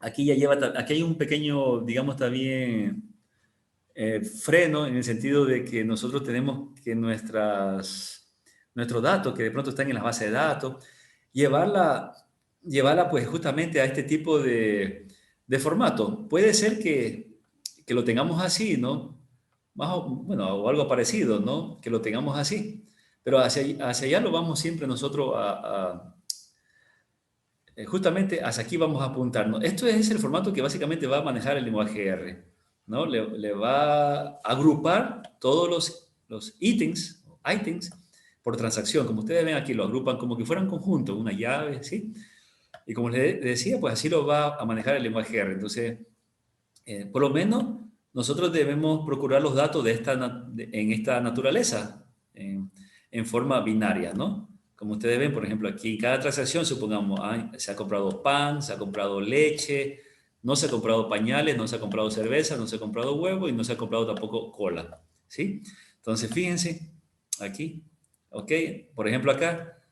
aquí ya lleva, aquí hay un pequeño, digamos también, freno en el sentido de que nosotros tenemos que nuestros datos, que de pronto están en las bases de datos, llevarla, llevarla pues justamente a este tipo de formato. Puede ser que lo tengamos así, ¿no? Bueno, o algo parecido, ¿no? Que lo tengamos así. Pero hacia allá lo vamos siempre nosotros justamente hacia aquí vamos a apuntar, ¿no? Esto es el formato que básicamente va a manejar el lenguaje R, ¿no? Le va a agrupar todos los ítems por transacción. Como ustedes ven aquí, lo agrupan como que fueran conjuntos, una llave, ¿sí? Y como les decía, pues así lo va a manejar el lenguaje R. Entonces, por lo menos nosotros debemos procurar los datos en esta naturaleza, en forma binaria, ¿no? Como ustedes ven, por ejemplo, aquí en cada transacción, supongamos, se ha comprado pan, se ha comprado leche, no se ha comprado pañales, no se ha comprado cerveza, no se ha comprado huevo y no se ha comprado tampoco cola, ¿sí? Entonces, fíjense, aquí, ¿ok? Por ejemplo, acá,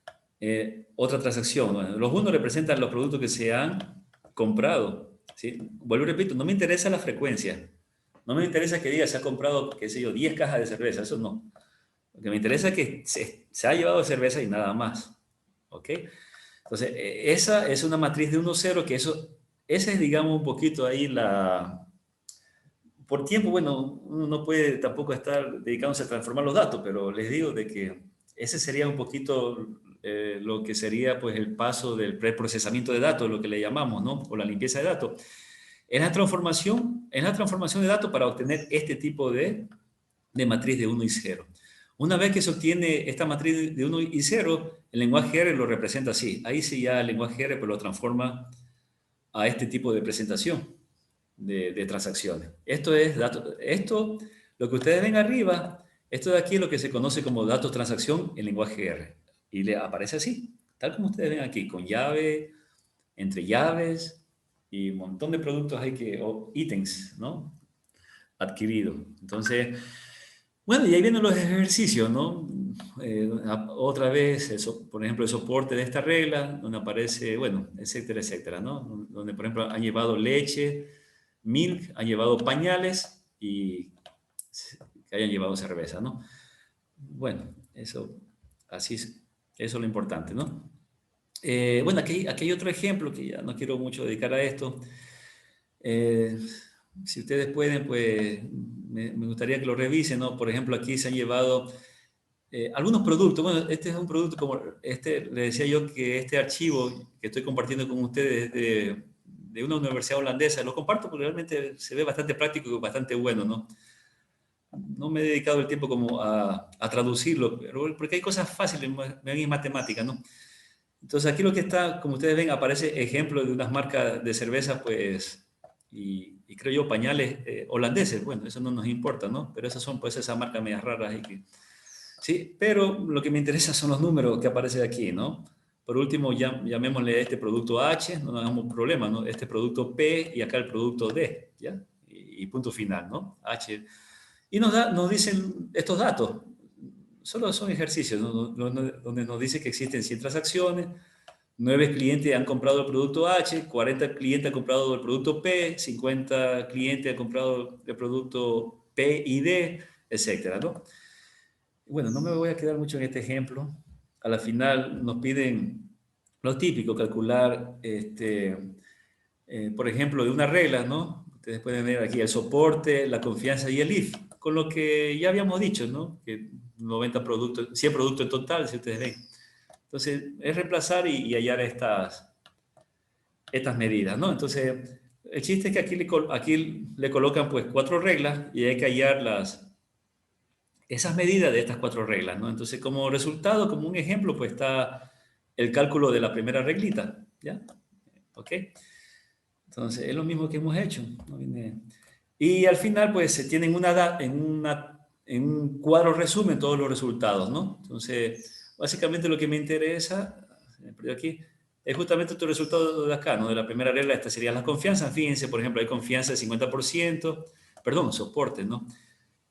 otra transacción. Bueno, los unos representan los productos que se han comprado, ¿sí? Vuelvo y repito, no me interesa la frecuencia. No me interesa que diga se ha comprado, qué sé yo, 10 cajas de cerveza. Eso no. Lo que me interesa es que se ha llevado cerveza y nada más. ¿Ok? Entonces, esa es una matriz de 1, 0, que esa es, digamos, un poquito ahí por tiempo, bueno, uno no puede tampoco estar dedicándose a transformar los datos, pero les digo de que ese sería un poquito lo que sería pues el paso del preprocesamiento de datos, lo que le llamamos, ¿no? O la limpieza de datos. Es la transformación de datos para obtener este tipo de matriz de 1 y 0. Una vez que se obtiene esta matriz de 1 y 0, el lenguaje R lo representa así. Ahí sí ya el lenguaje R pues, lo transforma a este tipo de presentación de transacciones. Esto es datos, esto, lo que ustedes ven arriba, esto de aquí es lo que se conoce como datos transacción en lenguaje R. Y le aparece así, tal como ustedes ven aquí, con llave, entre llaves y un montón de productos hay o ítems, ¿no? Adquirido. Entonces, bueno, y ahí vienen los ejercicios, ¿no? Otra vez, eso, por ejemplo, el soporte de esta regla, donde aparece, bueno, etcétera, etcétera, ¿no? Donde, por ejemplo, han llevado leche, milk, han llevado pañales y que hayan llevado cerveza, ¿no? Bueno, eso, así es, eso es lo importante, ¿no? Bueno, aquí hay otro ejemplo que ya no quiero mucho dedicar a esto. Eh, si ustedes pueden, pues me gustaría que lo revisen, ¿no? Por ejemplo, aquí se han llevado algunos productos. Bueno, este es un producto como este, le decía yo que este archivo que estoy compartiendo con ustedes de una universidad holandesa, lo comparto porque realmente se ve bastante práctico y bastante bueno, ¿no? No me he dedicado el tiempo como a traducirlo, pero porque hay cosas fáciles en matemática, ¿no? Entonces aquí lo que está, como ustedes ven, aparece ejemplo de unas marcas de cerveza, pues, y creo yo pañales holandeses. Bueno, eso no nos importa, ¿no? Pero esas son pues esas marcas medias raras y que... Sí, pero lo que me interesa son los números que aparecen aquí, ¿no? Por último, llamémosle a este producto H, no nos hagamos problema, ¿no? Este producto P y acá el producto D, ¿ya? Y punto final, ¿no? H. Y nos dicen estos datos. Solo son ejercicios, ¿no? Donde nos dice que existen 100 transacciones, 9 clientes han comprado el producto H, 40 clientes han comprado el producto P, 50 clientes han comprado el producto P y D, etcétera, ¿no? Bueno, no me voy a quedar mucho en este ejemplo. A la final nos piden lo típico, calcular, por ejemplo, de una regla, ¿no? Ustedes pueden ver aquí el soporte, la confianza y el if, con lo que ya habíamos dicho, ¿no? Que 90 productos, 100 productos en total, si ustedes ven. Entonces, es reemplazar y hallar estas medidas, ¿no? Entonces, el chiste es que aquí le colocan pues 4 reglas y hay que hallar esas medidas de estas 4 reglas, ¿no? Entonces, como resultado, como un ejemplo, pues está el cálculo de la primera reglita, ¿ya? ¿Ok? Entonces, es lo mismo que hemos hecho, ¿no? Y al final, pues, se tienen en un cuadro resumen todos los resultados, ¿no? Entonces, básicamente lo que me interesa, se me perdió aquí, es justamente tu resultado de acá, ¿no? De la primera regla, esta sería la confianza. Fíjense, por ejemplo, hay confianza del 50%, perdón, soporte, ¿no?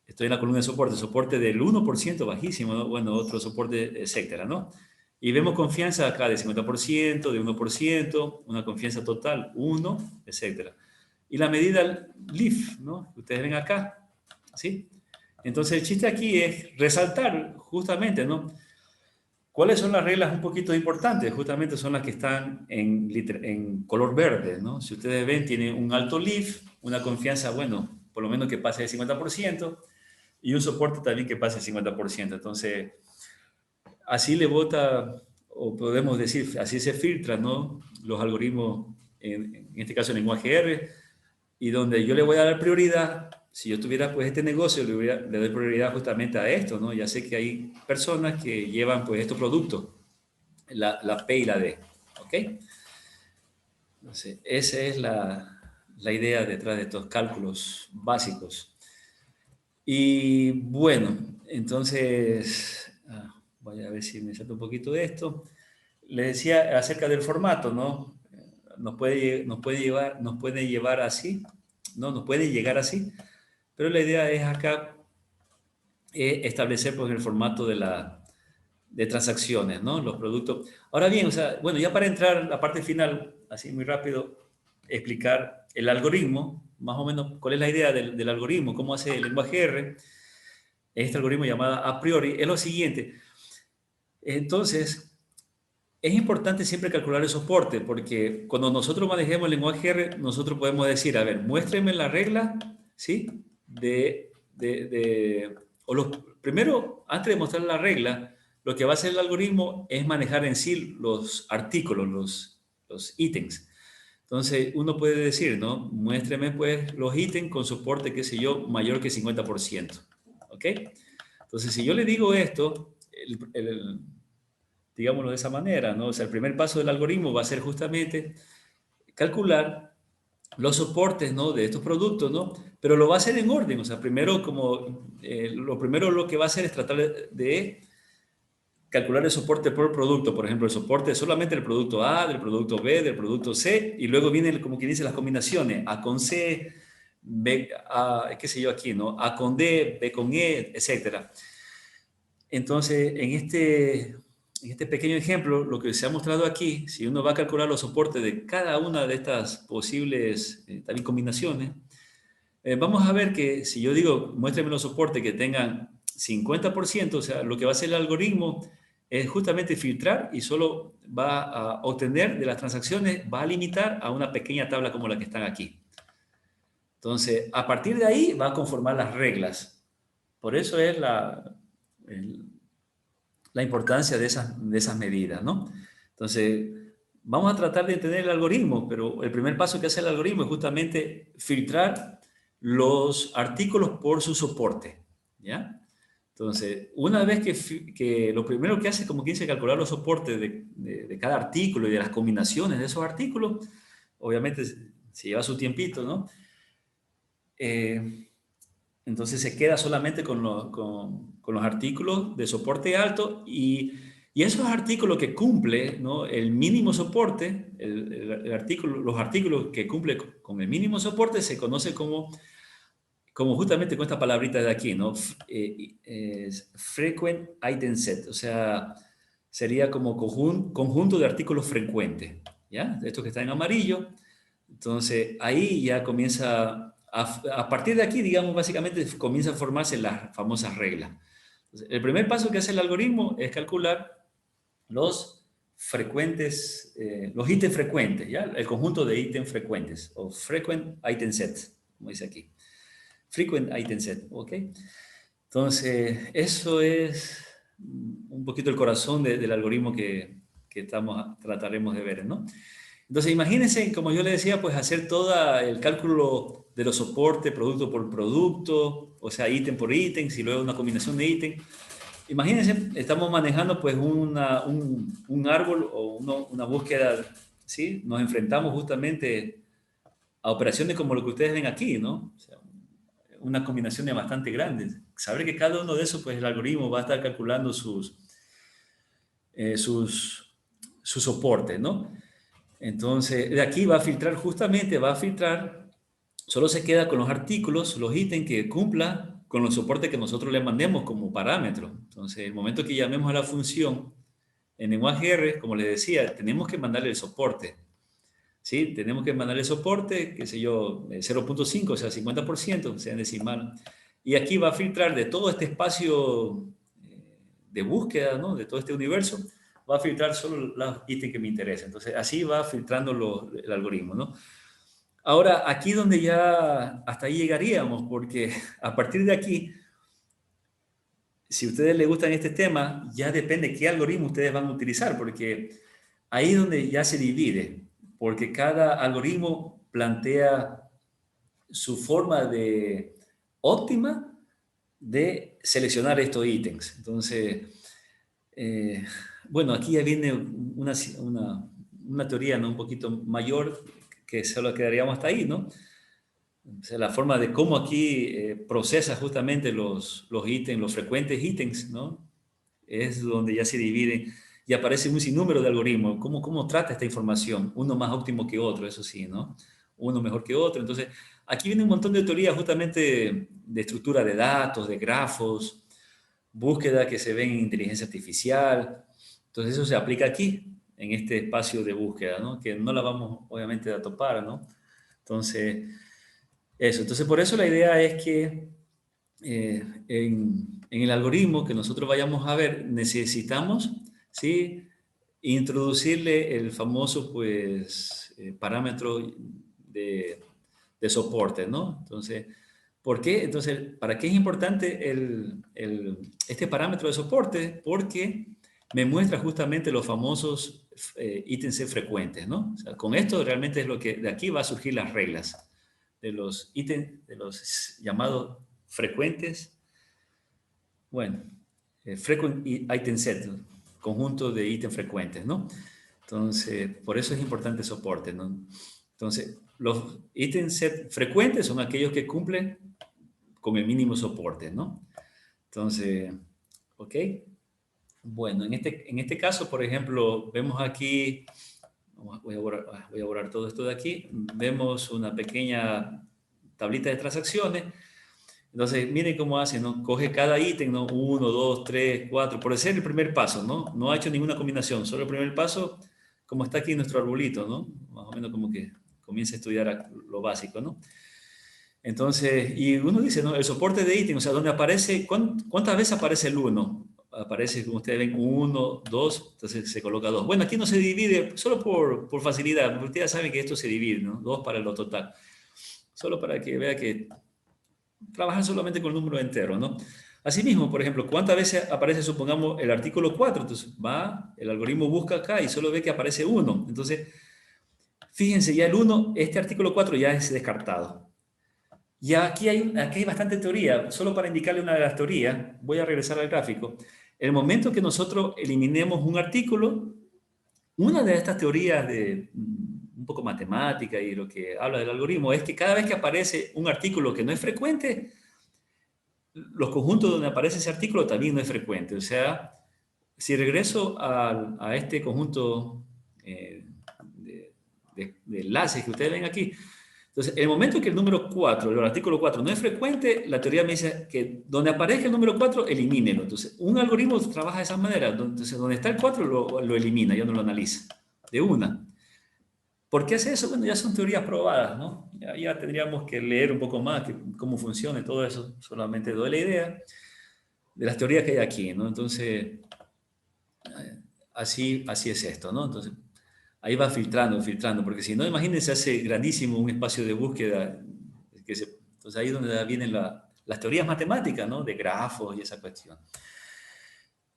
Estoy en la columna de soporte del 1%, bajísimo, ¿no? Bueno, otro soporte, etcétera, ¿no? Y vemos confianza acá de 50%, de 1%, una confianza total, 1, etcétera. Y la medida LIF, ¿no? Ustedes ven acá, ¿sí? Entonces, el chiste aquí es resaltar justamente, ¿no? ¿Cuáles son las reglas un poquito importantes? Justamente son las que están en color verde, ¿no? Si ustedes ven, tiene un alto LIF, una confianza, bueno, por lo menos que pase del 50%, y un soporte también que pase el 50%. Entonces, así le vota, o podemos decir, así se filtran, ¿no? Los algoritmos, en este caso el lenguaje R, y donde yo le voy a dar prioridad, si yo tuviera pues este negocio, le doy prioridad justamente a esto, ¿no? Ya sé que hay personas que llevan pues estos productos, la P y la D, ¿ok? Entonces, esa es la idea detrás de estos cálculos básicos. Y bueno, entonces, voy a ver si me salto un poquito de esto. Les decía acerca del formato, ¿no? Nos puede llevar así, ¿no? Nos puede llegar así, pero la idea es acá establecer pues el formato de transacciones, ¿no? Los productos. Ahora bien, o sea, bueno, ya para entrar a la parte final, así muy rápido, explicar el algoritmo, más o menos cuál es la idea del algoritmo, cómo hace el lenguaje R. Este algoritmo llamado a priori es lo siguiente. Entonces, es importante siempre calcular el soporte, porque cuando nosotros manejemos el lenguaje R, nosotros podemos decir, a ver, muéstreme la regla, ¿sí? O primero, antes de mostrar la regla, lo que va a hacer el algoritmo es manejar en sí los artículos, los ítems. Entonces, uno puede decir, ¿no? Muéstreme, pues, los ítems con soporte, qué sé yo, mayor que 50%. ¿Ok? Entonces, si yo le digo esto, digámoslo de esa manera, ¿no? O sea, el primer paso del algoritmo va a ser justamente calcular los soportes, ¿no? De estos productos, ¿no? Pero lo va a hacer en orden. O sea, primero, lo primero lo que va a hacer es tratar de calcular el soporte por producto, por ejemplo, el soporte solamente del producto A, del producto B, del producto C, y luego vienen, como quien dice, las combinaciones, A con C, B, A, qué sé yo aquí, ¿no? A con D, B con E, etcétera. Entonces, en este pequeño ejemplo, lo que se ha mostrado aquí, si uno va a calcular los soportes de cada una de estas posibles también combinaciones, vamos a ver que si yo digo, muéstrame los soportes que tengan 50%, o sea, lo que va a hacer el algoritmo es justamente filtrar y solo va a obtener de las transacciones, va a limitar a una pequeña tabla como la que están aquí. Entonces, a partir de ahí va a conformar las reglas. Por eso es la importancia de esas medidas, ¿no? Entonces, vamos a tratar de entender el algoritmo, pero el primer paso que hace el algoritmo es justamente filtrar los artículos por su soporte, ¿ya? Entonces, una vez que lo primero que hace es como que dice calcular los soportes de cada artículo y de las combinaciones de esos artículos, obviamente se lleva su tiempito, ¿no? Entonces se queda solamente con los artículos de soporte alto y esos artículos que cumple, ¿no? El mínimo soporte, los artículos que cumple con el mínimo soporte se conoce como justamente con esta palabrita de aquí, ¿no? Es frequent item set, o sea, sería como conjunto de artículos frecuentes, ¿ya? Esto que está en amarillo. Entonces, ahí ya comienza, a partir de aquí, digamos, básicamente comienza a formarse las famosas reglas. Entonces, el primer paso que hace el algoritmo es calcular los los ítems frecuentes, ¿ya? El conjunto de ítems frecuentes, o frequent item set, como dice aquí. Frequent item set, ¿ok? Entonces, eso es un poquito el corazón del algoritmo que trataremos de ver, ¿no? Entonces, imagínense, como yo le decía, pues hacer todo el cálculo de los soportes, producto por producto, o sea, ítem por ítem, y luego una combinación de ítem. Imagínense, estamos manejando pues un árbol o una búsqueda, ¿sí? Nos enfrentamos justamente a operaciones como lo que ustedes ven aquí, ¿no? O sea, una combinación de bastante grandes. Saber que cada uno de esos, pues el algoritmo va a estar calculando eh, sus, sus soportes, ¿no? Entonces, de aquí va a filtrar, solo se queda con los artículos, los ítems que cumpla con los soportes que nosotros le mandemos como parámetro. Entonces, el momento que llamemos a la función en lenguaje R, como les decía, tenemos que mandarle el soporte. ¿Sí? Tenemos que mandarle soporte, qué sé yo, 0.5, o sea, 50%, sea en decimal. Y aquí va a filtrar de todo este espacio de búsqueda, ¿no? De todo este universo, va a filtrar solo los ítems que me interesan. Entonces, así va filtrando el algoritmo, ¿no? Ahora, aquí donde ya hasta ahí llegaríamos, porque a partir de aquí, si a ustedes les gustan este tema, ya depende qué algoritmo ustedes van a utilizar, porque ahí es donde ya se divide, porque cada algoritmo plantea su forma óptima de seleccionar estos ítems. Entonces, eh, bueno, aquí ya viene una teoría, ¿no? Un poquito mayor que solo quedaríamos hasta ahí, ¿no? O sea, la forma de cómo aquí procesa justamente los ítems, los frecuentes ítems, ¿no? Es donde ya se dividen y aparece un sinnúmero de algoritmos. ¿Cómo trata esta información? Uno más óptimo que otro, eso sí, ¿no? Uno mejor que otro. Entonces, aquí viene un montón de teorías justamente de estructura de datos, de grafos, búsqueda que se ven en inteligencia artificial. Entonces, eso se aplica aquí, en este espacio de búsqueda, ¿no? Que no la vamos, obviamente, a topar, ¿no? Entonces, eso. Entonces, por eso la idea es que en el algoritmo que nosotros vayamos a ver, necesitamos, ¿sí? Introducirle el famoso, pues, parámetro de soporte, ¿no? Entonces, ¿por qué? Entonces, ¿para qué es importante este parámetro de soporte? Porque me muestra justamente los famosos ítems C frecuentes, ¿no? O sea, con esto realmente es lo que de aquí va a surgir las reglas de los ítems, de los llamados frecuentes. Bueno, frequent item set, conjunto de ítems frecuentes, ¿no? Entonces, por eso es importante el soporte, ¿no? Entonces, los ítems set frecuentes son aquellos que cumplen con el mínimo soporte, ¿no? Entonces, ¿ok? Bueno, en este caso, por ejemplo, vemos aquí, voy a borrar todo esto de aquí, vemos una pequeña tablita de transacciones. Entonces, miren cómo hace, ¿no? Coge cada ítem, ¿no? 1, 2, 3, 4, por ser el primer paso, ¿no? No ha hecho ninguna combinación, solo el primer paso, como está aquí nuestro arbolito, ¿no? Más o menos como que comienza a estudiar lo básico, ¿no? Entonces, y uno dice, ¿no? El soporte de ítem, o sea, donde aparece, ¿cuántas veces aparece el 1? Aparece, como ustedes ven, 1, 2, entonces se coloca 2. Bueno, aquí no se divide, solo por facilidad, porque ustedes saben que esto se divide, ¿no? 2 para lo total. Solo para que vea que trabajan solamente con el número entero, ¿no? Asimismo, por ejemplo, ¿cuántas veces aparece, supongamos, el artículo 4? Entonces, va, el algoritmo busca acá y solo ve que aparece 1. Entonces, fíjense, ya el 1, este artículo 4 ya es descartado. Ya aquí hay bastante teoría. Solo para indicarle una de las teorías, voy a regresar al gráfico. El momento que nosotros eliminemos un artículo, una de estas teorías de un poco matemática y lo que habla del algoritmo es que cada vez que aparece un artículo que no es frecuente, los conjuntos donde aparece ese artículo también no es frecuente. O sea, si regreso a este conjunto de enlaces que ustedes ven aquí, entonces, en el momento que el número 4, el artículo 4 no es frecuente, la teoría me dice que donde aparezca el número 4, elimínelo. Entonces, un algoritmo trabaja de esa manera. Entonces, donde está el 4 lo elimina, ya no lo analiza. De una. ¿Por qué hace eso? Bueno, ya son teorías probadas, ¿no? Ya tendríamos que leer un poco más cómo funciona y todo eso. Solamente doy la idea de las teorías que hay aquí, ¿no? Entonces, así es esto, ¿no? Entonces, ahí va filtrando, porque si no, imagínense, hace grandísimo un espacio de búsqueda. Entonces, ahí es donde vienen las teorías matemáticas, ¿no? De grafos y esa cuestión.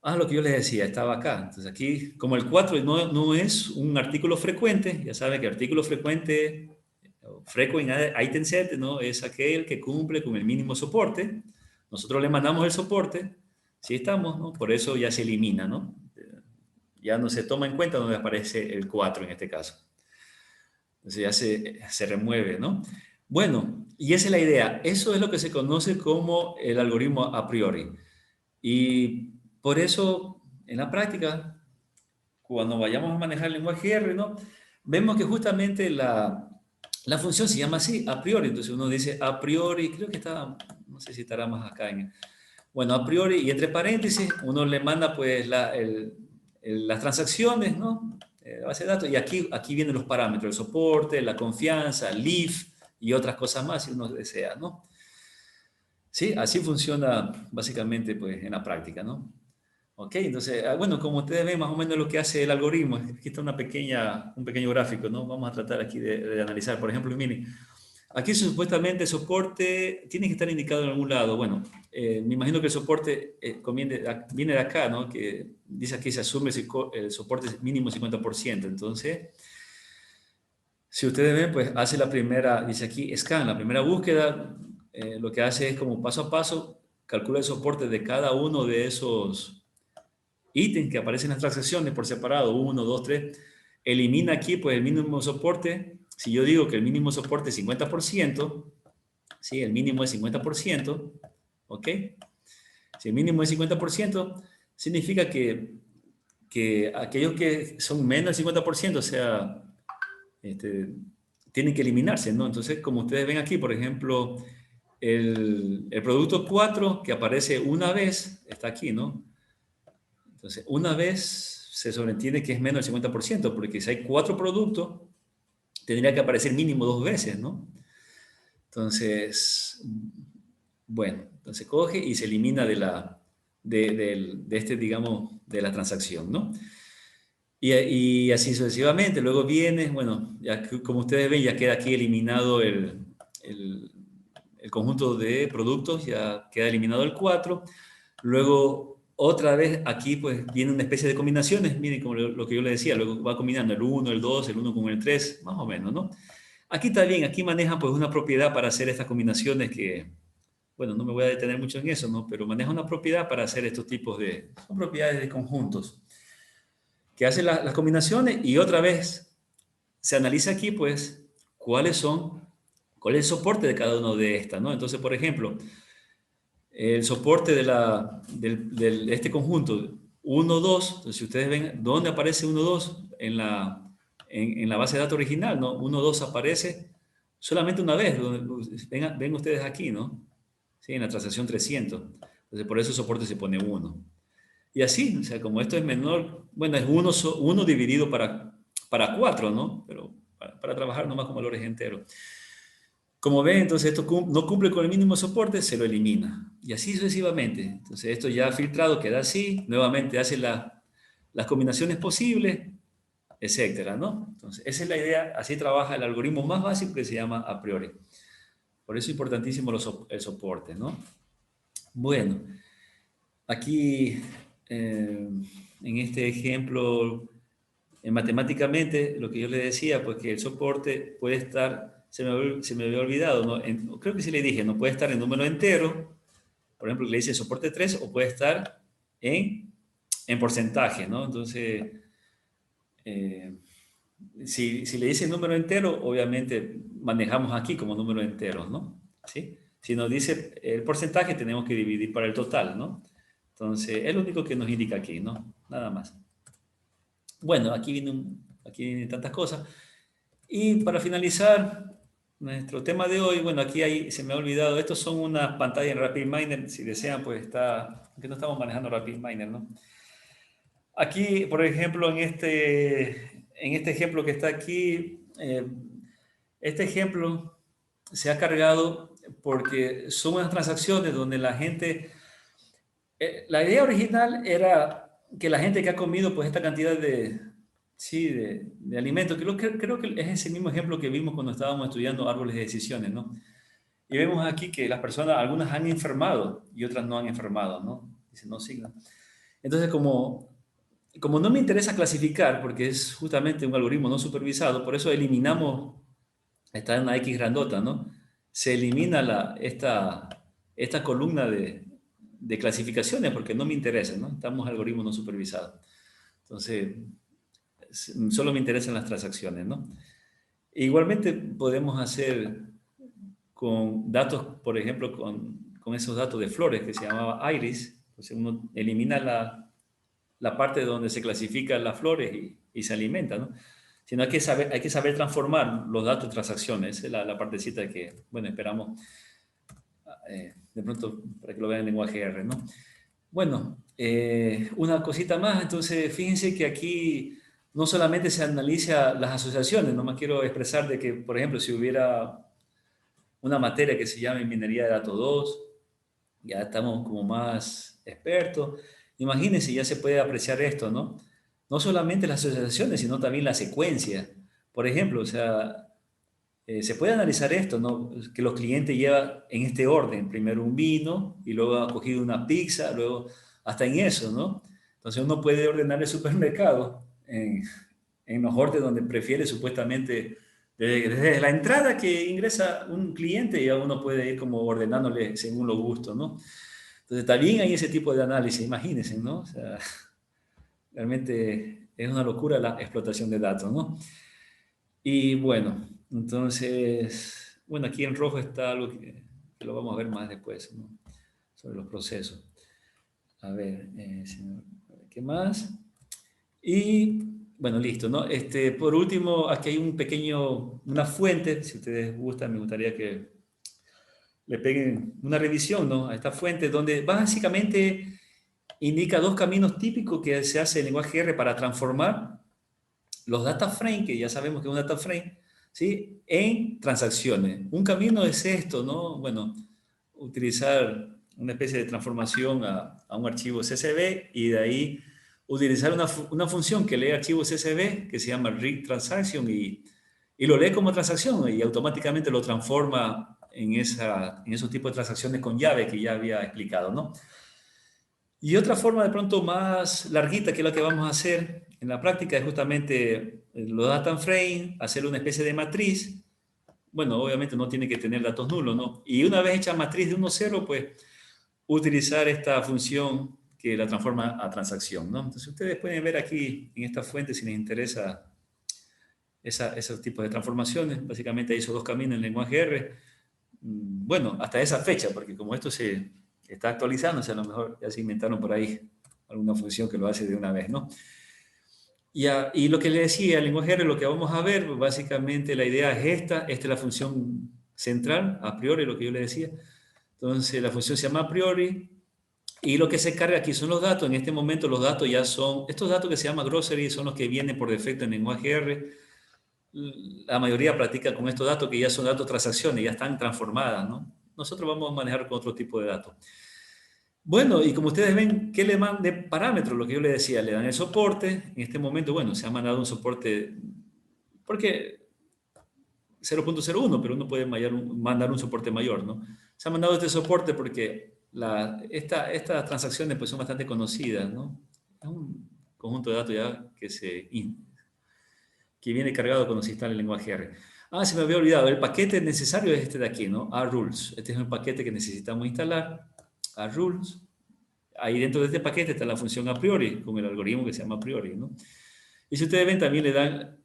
Lo que yo les decía, estaba acá. Entonces, aquí, como el 4 no es un artículo frecuente, ya saben que artículo frecuente, frequent item set, ¿no? Es aquel que cumple con el mínimo soporte. Nosotros le mandamos el soporte, sí estamos, ¿no? Por eso ya se elimina, ¿no? Ya no se toma en cuenta donde aparece el 4 en este caso. Entonces ya se remueve, ¿no? Bueno, y esa es la idea. Eso es lo que se conoce como el algoritmo a priori. Y por eso, en la práctica, cuando vayamos a manejar el lenguaje R, ¿no? Vemos que justamente la función se llama así, a priori. Entonces uno dice a priori, creo que está, no sé si estará más acá. Bueno, a priori, y entre paréntesis, uno le manda pues las transacciones, ¿no? Base de datos, y aquí vienen los parámetros, el soporte, la confianza, el leaf y otras cosas más si uno desea, ¿no? Sí, así funciona básicamente pues en la práctica, ¿no? Ok, entonces, bueno, como ustedes ven más o menos lo que hace el algoritmo, aquí está un pequeño gráfico, ¿no? Vamos a tratar aquí de analizar, por ejemplo, miren, aquí supuestamente soporte tiene que estar indicado en algún lado. Bueno, me imagino que el soporte viene de acá, ¿no? Que dice aquí se asume el soporte mínimo 50%. Entonces, si ustedes ven, pues hace la primera, dice aquí scan, la primera búsqueda, lo que hace es como paso a paso, calcula el soporte de cada uno de esos ítems que aparecen en las transacciones por separado, 1, 2, 3, elimina aquí pues el mínimo soporte. Si yo digo que el mínimo soporte es 50%, ¿sí? El mínimo es 50%, ¿ok? Si el mínimo es 50%, significa que aquellos que son menos del 50%, o sea, tienen que eliminarse, ¿no? Entonces, como ustedes ven aquí, por ejemplo, el producto 4 que aparece una vez, está aquí, ¿no? Entonces, una vez se sobreentiende que es menos del 50%, porque si hay 4 productos, tendría que aparecer mínimo 2 veces, ¿no? Entonces, bueno, entonces coge y se elimina digamos, de la transacción, ¿no? Y así sucesivamente. Luego viene, bueno, ya como ustedes ven, ya queda aquí eliminado el conjunto de productos, ya queda eliminado el 4. Luego otra vez aquí pues viene una especie de combinaciones, miren como lo que yo le decía, luego va combinando el 1, el 2, el 1 con el 3, más o menos, ¿no? Aquí también, aquí manejan pues una propiedad para hacer estas combinaciones que, bueno, no me voy a detener mucho en eso, ¿no? Pero maneja una propiedad para hacer estos tipos de, son propiedades de conjuntos, que hacen las combinaciones y otra vez se analiza aquí pues cuáles son, cuál es el soporte de cada uno de estas, ¿no? Entonces, por ejemplo, el soporte de este conjunto 1, 2, entonces si ustedes ven dónde aparece 1, 2 en la base de datos original, ¿no? 1, 2 aparece solamente una vez, ven ustedes aquí, ¿no? Sí, en la transacción 300. Entonces por eso el soporte se pone 1. Y así, o sea, como esto es menor, bueno, es 1 dividido para 4, ¿no? Pero para trabajar nomás con valores enteros. Como ven, entonces esto no cumple con el mínimo soporte, se lo elimina. Y así sucesivamente. Entonces esto ya filtrado queda así, nuevamente hace las combinaciones posibles, etcétera, ¿no? Entonces esa es la idea, así trabaja el algoritmo más básico que se llama a priori. Por eso es importantísimo el soporte, ¿no? Bueno, aquí en este ejemplo, matemáticamente, lo que yo le decía, pues que el soporte puede estar, se me había olvidado, ¿no? Creo que sí le dije, no puede estar en número entero, por ejemplo, le dice soporte 3, o puede estar en porcentaje, ¿no? Entonces, eh, si le dice número entero, obviamente manejamos aquí como número entero, ¿no? ¿Sí? Si nos dice el porcentaje, tenemos que dividir para el total, ¿no? Entonces, es lo único que nos indica aquí, ¿no? Nada más. Bueno, aquí vienen tantas cosas. Y para finalizar nuestro tema de hoy, bueno, se me ha olvidado, estos son unas pantallas en RapidMiner, si desean, pues está, aunque no estamos manejando RapidMiner, ¿no? Aquí, por ejemplo, en este ejemplo que está aquí, este ejemplo se ha cargado porque son unas transacciones donde la gente, la idea original era que la gente que ha comido pues esta cantidad sí, de alimentos, creo que es ese mismo ejemplo que vimos cuando estábamos estudiando árboles de decisiones, ¿no? Y vemos aquí que las personas, algunas han enfermado y otras no han enfermado, ¿no? Dice, no signo. Entonces, como no me interesa clasificar, porque es justamente un algoritmo no supervisado, por eso eliminamos, está en una X grandota, ¿no? Se elimina esta columna de clasificaciones porque no me interesa, ¿no? Estamos en algoritmo no supervisado. Entonces, solo me interesan las transacciones, ¿no? Igualmente podemos hacer con datos, por ejemplo, con esos datos de flores que se llamaba iris, entonces uno elimina la parte donde se clasifican las flores y se alimenta, ¿no? Sino hay que saber transformar los datos en transacciones. Esa es la partecita que, bueno, esperamos de pronto para que lo vean en lenguaje R, ¿no? Bueno, una cosita más, entonces fíjense que aquí no solamente se analiza las asociaciones, no más quiero expresar de que, por ejemplo, si hubiera una materia que se llama minería de datos 2, ya estamos como más expertos. Imagínense, ya se puede apreciar esto, ¿no? No solamente las asociaciones, sino también la secuencia. Por ejemplo, o sea, se puede analizar esto, ¿no? Que los clientes llevan en este orden, primero un vino y luego ha cogido una pizza, luego hasta en eso, ¿no? Entonces uno puede ordenar el supermercado en los órdenes donde prefiere supuestamente, desde la entrada que ingresa un cliente ya uno puede ir como ordenándole según los gustos, ¿no? Entonces también hay ese tipo de análisis, imagínense, ¿no? O sea, realmente es una locura la explotación de datos, ¿no? Y bueno, entonces, bueno, aquí en rojo está algo que lo vamos a ver más después, ¿no? Sobre los procesos. A ver, ¿qué más? Y bueno, listo, ¿no? Por último, aquí hay una fuente, si ustedes gustan, me gustaría que le peguen una revisión, ¿no? A esta fuente, donde básicamente indica dos caminos típicos que se hace en lenguaje R para transformar los data frame, que ya sabemos que es un data frame, ¿sí? En transacciones. Un camino es esto, ¿no? Bueno, utilizar una especie de transformación a un archivo CSV y de ahí utilizar una función que lee archivos CSV que se llama read transaction y lo lee como transacción y automáticamente lo transforma en esos tipos de transacciones con llave que ya había explicado, ¿no? Y otra forma de pronto más larguita, que es la que vamos a hacer en la práctica, es justamente los data frame, hacer una especie de matriz. Bueno, obviamente no tiene que tener datos nulos, ¿no? Y una vez hecha matriz de 1 0, pues utilizar esta función que la transforma a transacción, ¿no? Entonces ustedes pueden ver aquí en esta fuente si les interesa esos tipos de transformaciones. Básicamente hay esos dos caminos en el lenguaje R. Bueno, hasta esa fecha, porque como esto se está actualizándose, a lo mejor ya se inventaron por ahí alguna función que lo hace de una vez, ¿no? Y lo que le decía, el lenguaje R, lo que vamos a ver, pues básicamente la idea es esta es la función central, a priori, lo que yo le decía. Entonces la función se llama a priori, y lo que se carga aquí son los datos. En este momento los datos ya son, estos datos que se llaman grocery son los que vienen por defecto en el lenguaje R. La mayoría practica con estos datos que ya son datos transacciones, ya están transformadas, ¿no? Nosotros vamos a manejar con otro tipo de datos. Bueno, y como ustedes ven, ¿qué le mandan de parámetros? Lo que yo le decía, le dan el soporte. En este momento, bueno, se ha mandado un soporte, porque 0.01, pero uno puede mandar un soporte mayor, ¿no? Se ha mandado este soporte porque estas transacciones pues, son bastante conocidas, ¿no? Es un conjunto de datos ya que viene cargado cuando se instala el lenguaje R. Ah, se me había olvidado, el paquete necesario es este de aquí, ¿no? A-rules. Este es un paquete que necesitamos instalar. A-rules. Ahí dentro de este paquete está la función a priori, con el algoritmo que se llama a priori, ¿no? Y si ustedes ven, también le dan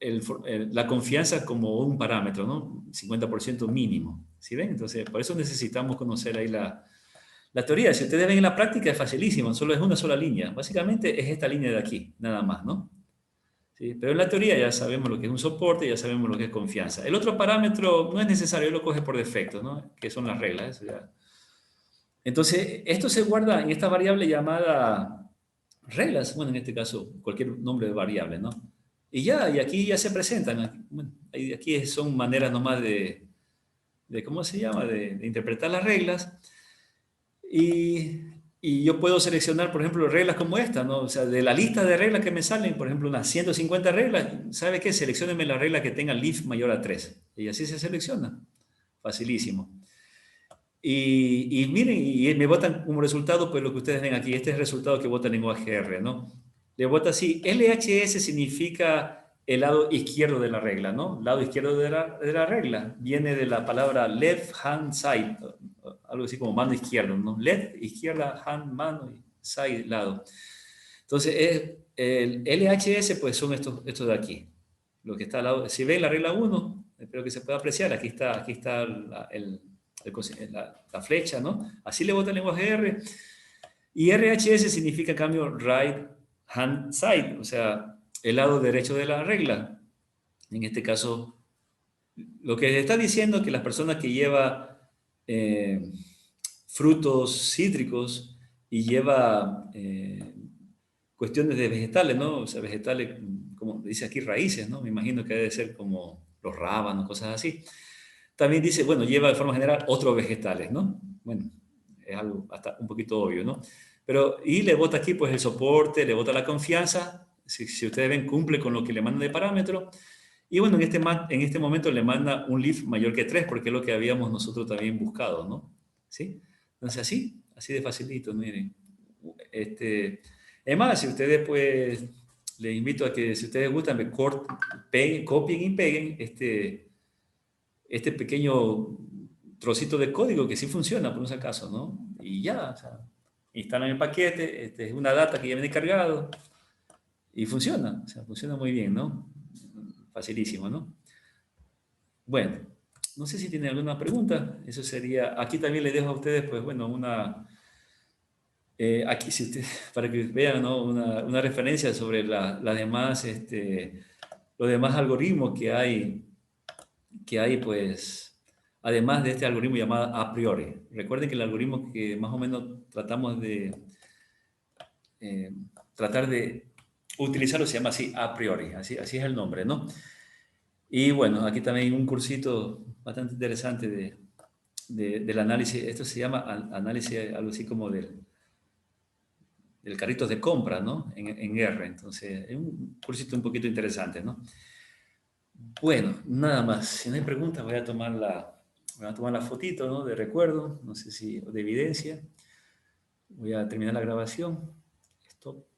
la confianza como un parámetro, ¿no? 50% mínimo. ¿Sí ven? Entonces, por eso necesitamos conocer ahí la teoría. Si ustedes ven en la práctica, es facilísimo, solo es una sola línea. Básicamente es esta línea de aquí, nada más, ¿no? ¿Sí? Pero en la teoría ya sabemos lo que es un soporte, ya sabemos lo que es confianza. El otro parámetro no es necesario, él lo coge por defecto, ¿no? Que son las reglas. Eso ya. Entonces, esto se guarda en esta variable llamada reglas, bueno, en este caso, cualquier nombre de variable, ¿no? Y aquí ya se presentan. Bueno, aquí son maneras nomás ¿cómo se llama? De interpretar las reglas. Y, y yo puedo seleccionar, por ejemplo, reglas como esta, ¿no? O sea, de la lista de reglas que me salen, por ejemplo, unas 150 reglas, ¿sabe qué? Seleccióneme la regla que tenga leaf mayor a 3. Y así se selecciona. Facilísimo. Y miren, y me votan como resultado, pues lo que ustedes ven aquí, este es el resultado que vota el lenguaje R, ¿no? Le vota así, LHS significa el lado izquierdo de la regla, ¿no? Lado izquierdo de la regla. Viene de la palabra left hand side, algo así como mano izquierda, ¿no? Left, izquierda, hand, mano, side, lado. Entonces, el LHS, pues son estos de aquí. Lo que está al lado, si ven la regla 1, espero que se pueda apreciar, aquí está la flecha, ¿no? Así le vota el lenguaje R. Y RHS significa, en cambio, right hand side, o sea, el lado derecho de la regla. En este caso, lo que está diciendo es que las personas que llevan frutos cítricos y lleva cuestiones de vegetales, ¿no? O sea, vegetales, como dice aquí, raíces, ¿no? Me imagino que debe ser como los rábanos, cosas así. También dice, bueno, lleva de forma general otros vegetales, ¿no? Bueno, es algo hasta un poquito obvio, ¿no? Pero, y le vota aquí, pues, el soporte, le vota la confianza, si ustedes ven, cumple con lo que le mandan de parámetro. Y bueno, en este momento le manda un leaf mayor que 3, porque es lo que habíamos nosotros también buscado, ¿no? ¿Sí? Entonces, así de facilito, miren. Es más, si ustedes, pues, les invito a que, si ustedes gustan, copien y peguen este pequeño trocito de código que sí funciona, por un acaso, ¿no? Y ya, o sea, instalan el paquete, es una data que ya viene cargado y funciona, o sea, funciona muy bien, ¿no? Facilísimo, ¿no? Bueno, no sé si tienen alguna pregunta, eso sería, aquí también les dejo a ustedes, pues bueno, aquí si usted, para que vean, ¿no? Una referencia sobre los demás algoritmos que hay, pues, además de este algoritmo llamado a priori. Recuerden que el algoritmo que más o menos tratamos de eh, tratar de utilizarlo se llama así, a priori, así es el nombre, ¿no? Y bueno, aquí también hay un cursito bastante interesante del análisis, esto se llama análisis, algo así como del carrito de compra, ¿no? En R, entonces es un cursito un poquito interesante, ¿no? Bueno, nada más. Si no hay preguntas, voy a tomar la fotito, ¿no? De recuerdo, no sé si, o de evidencia. Voy a terminar la grabación. Esto.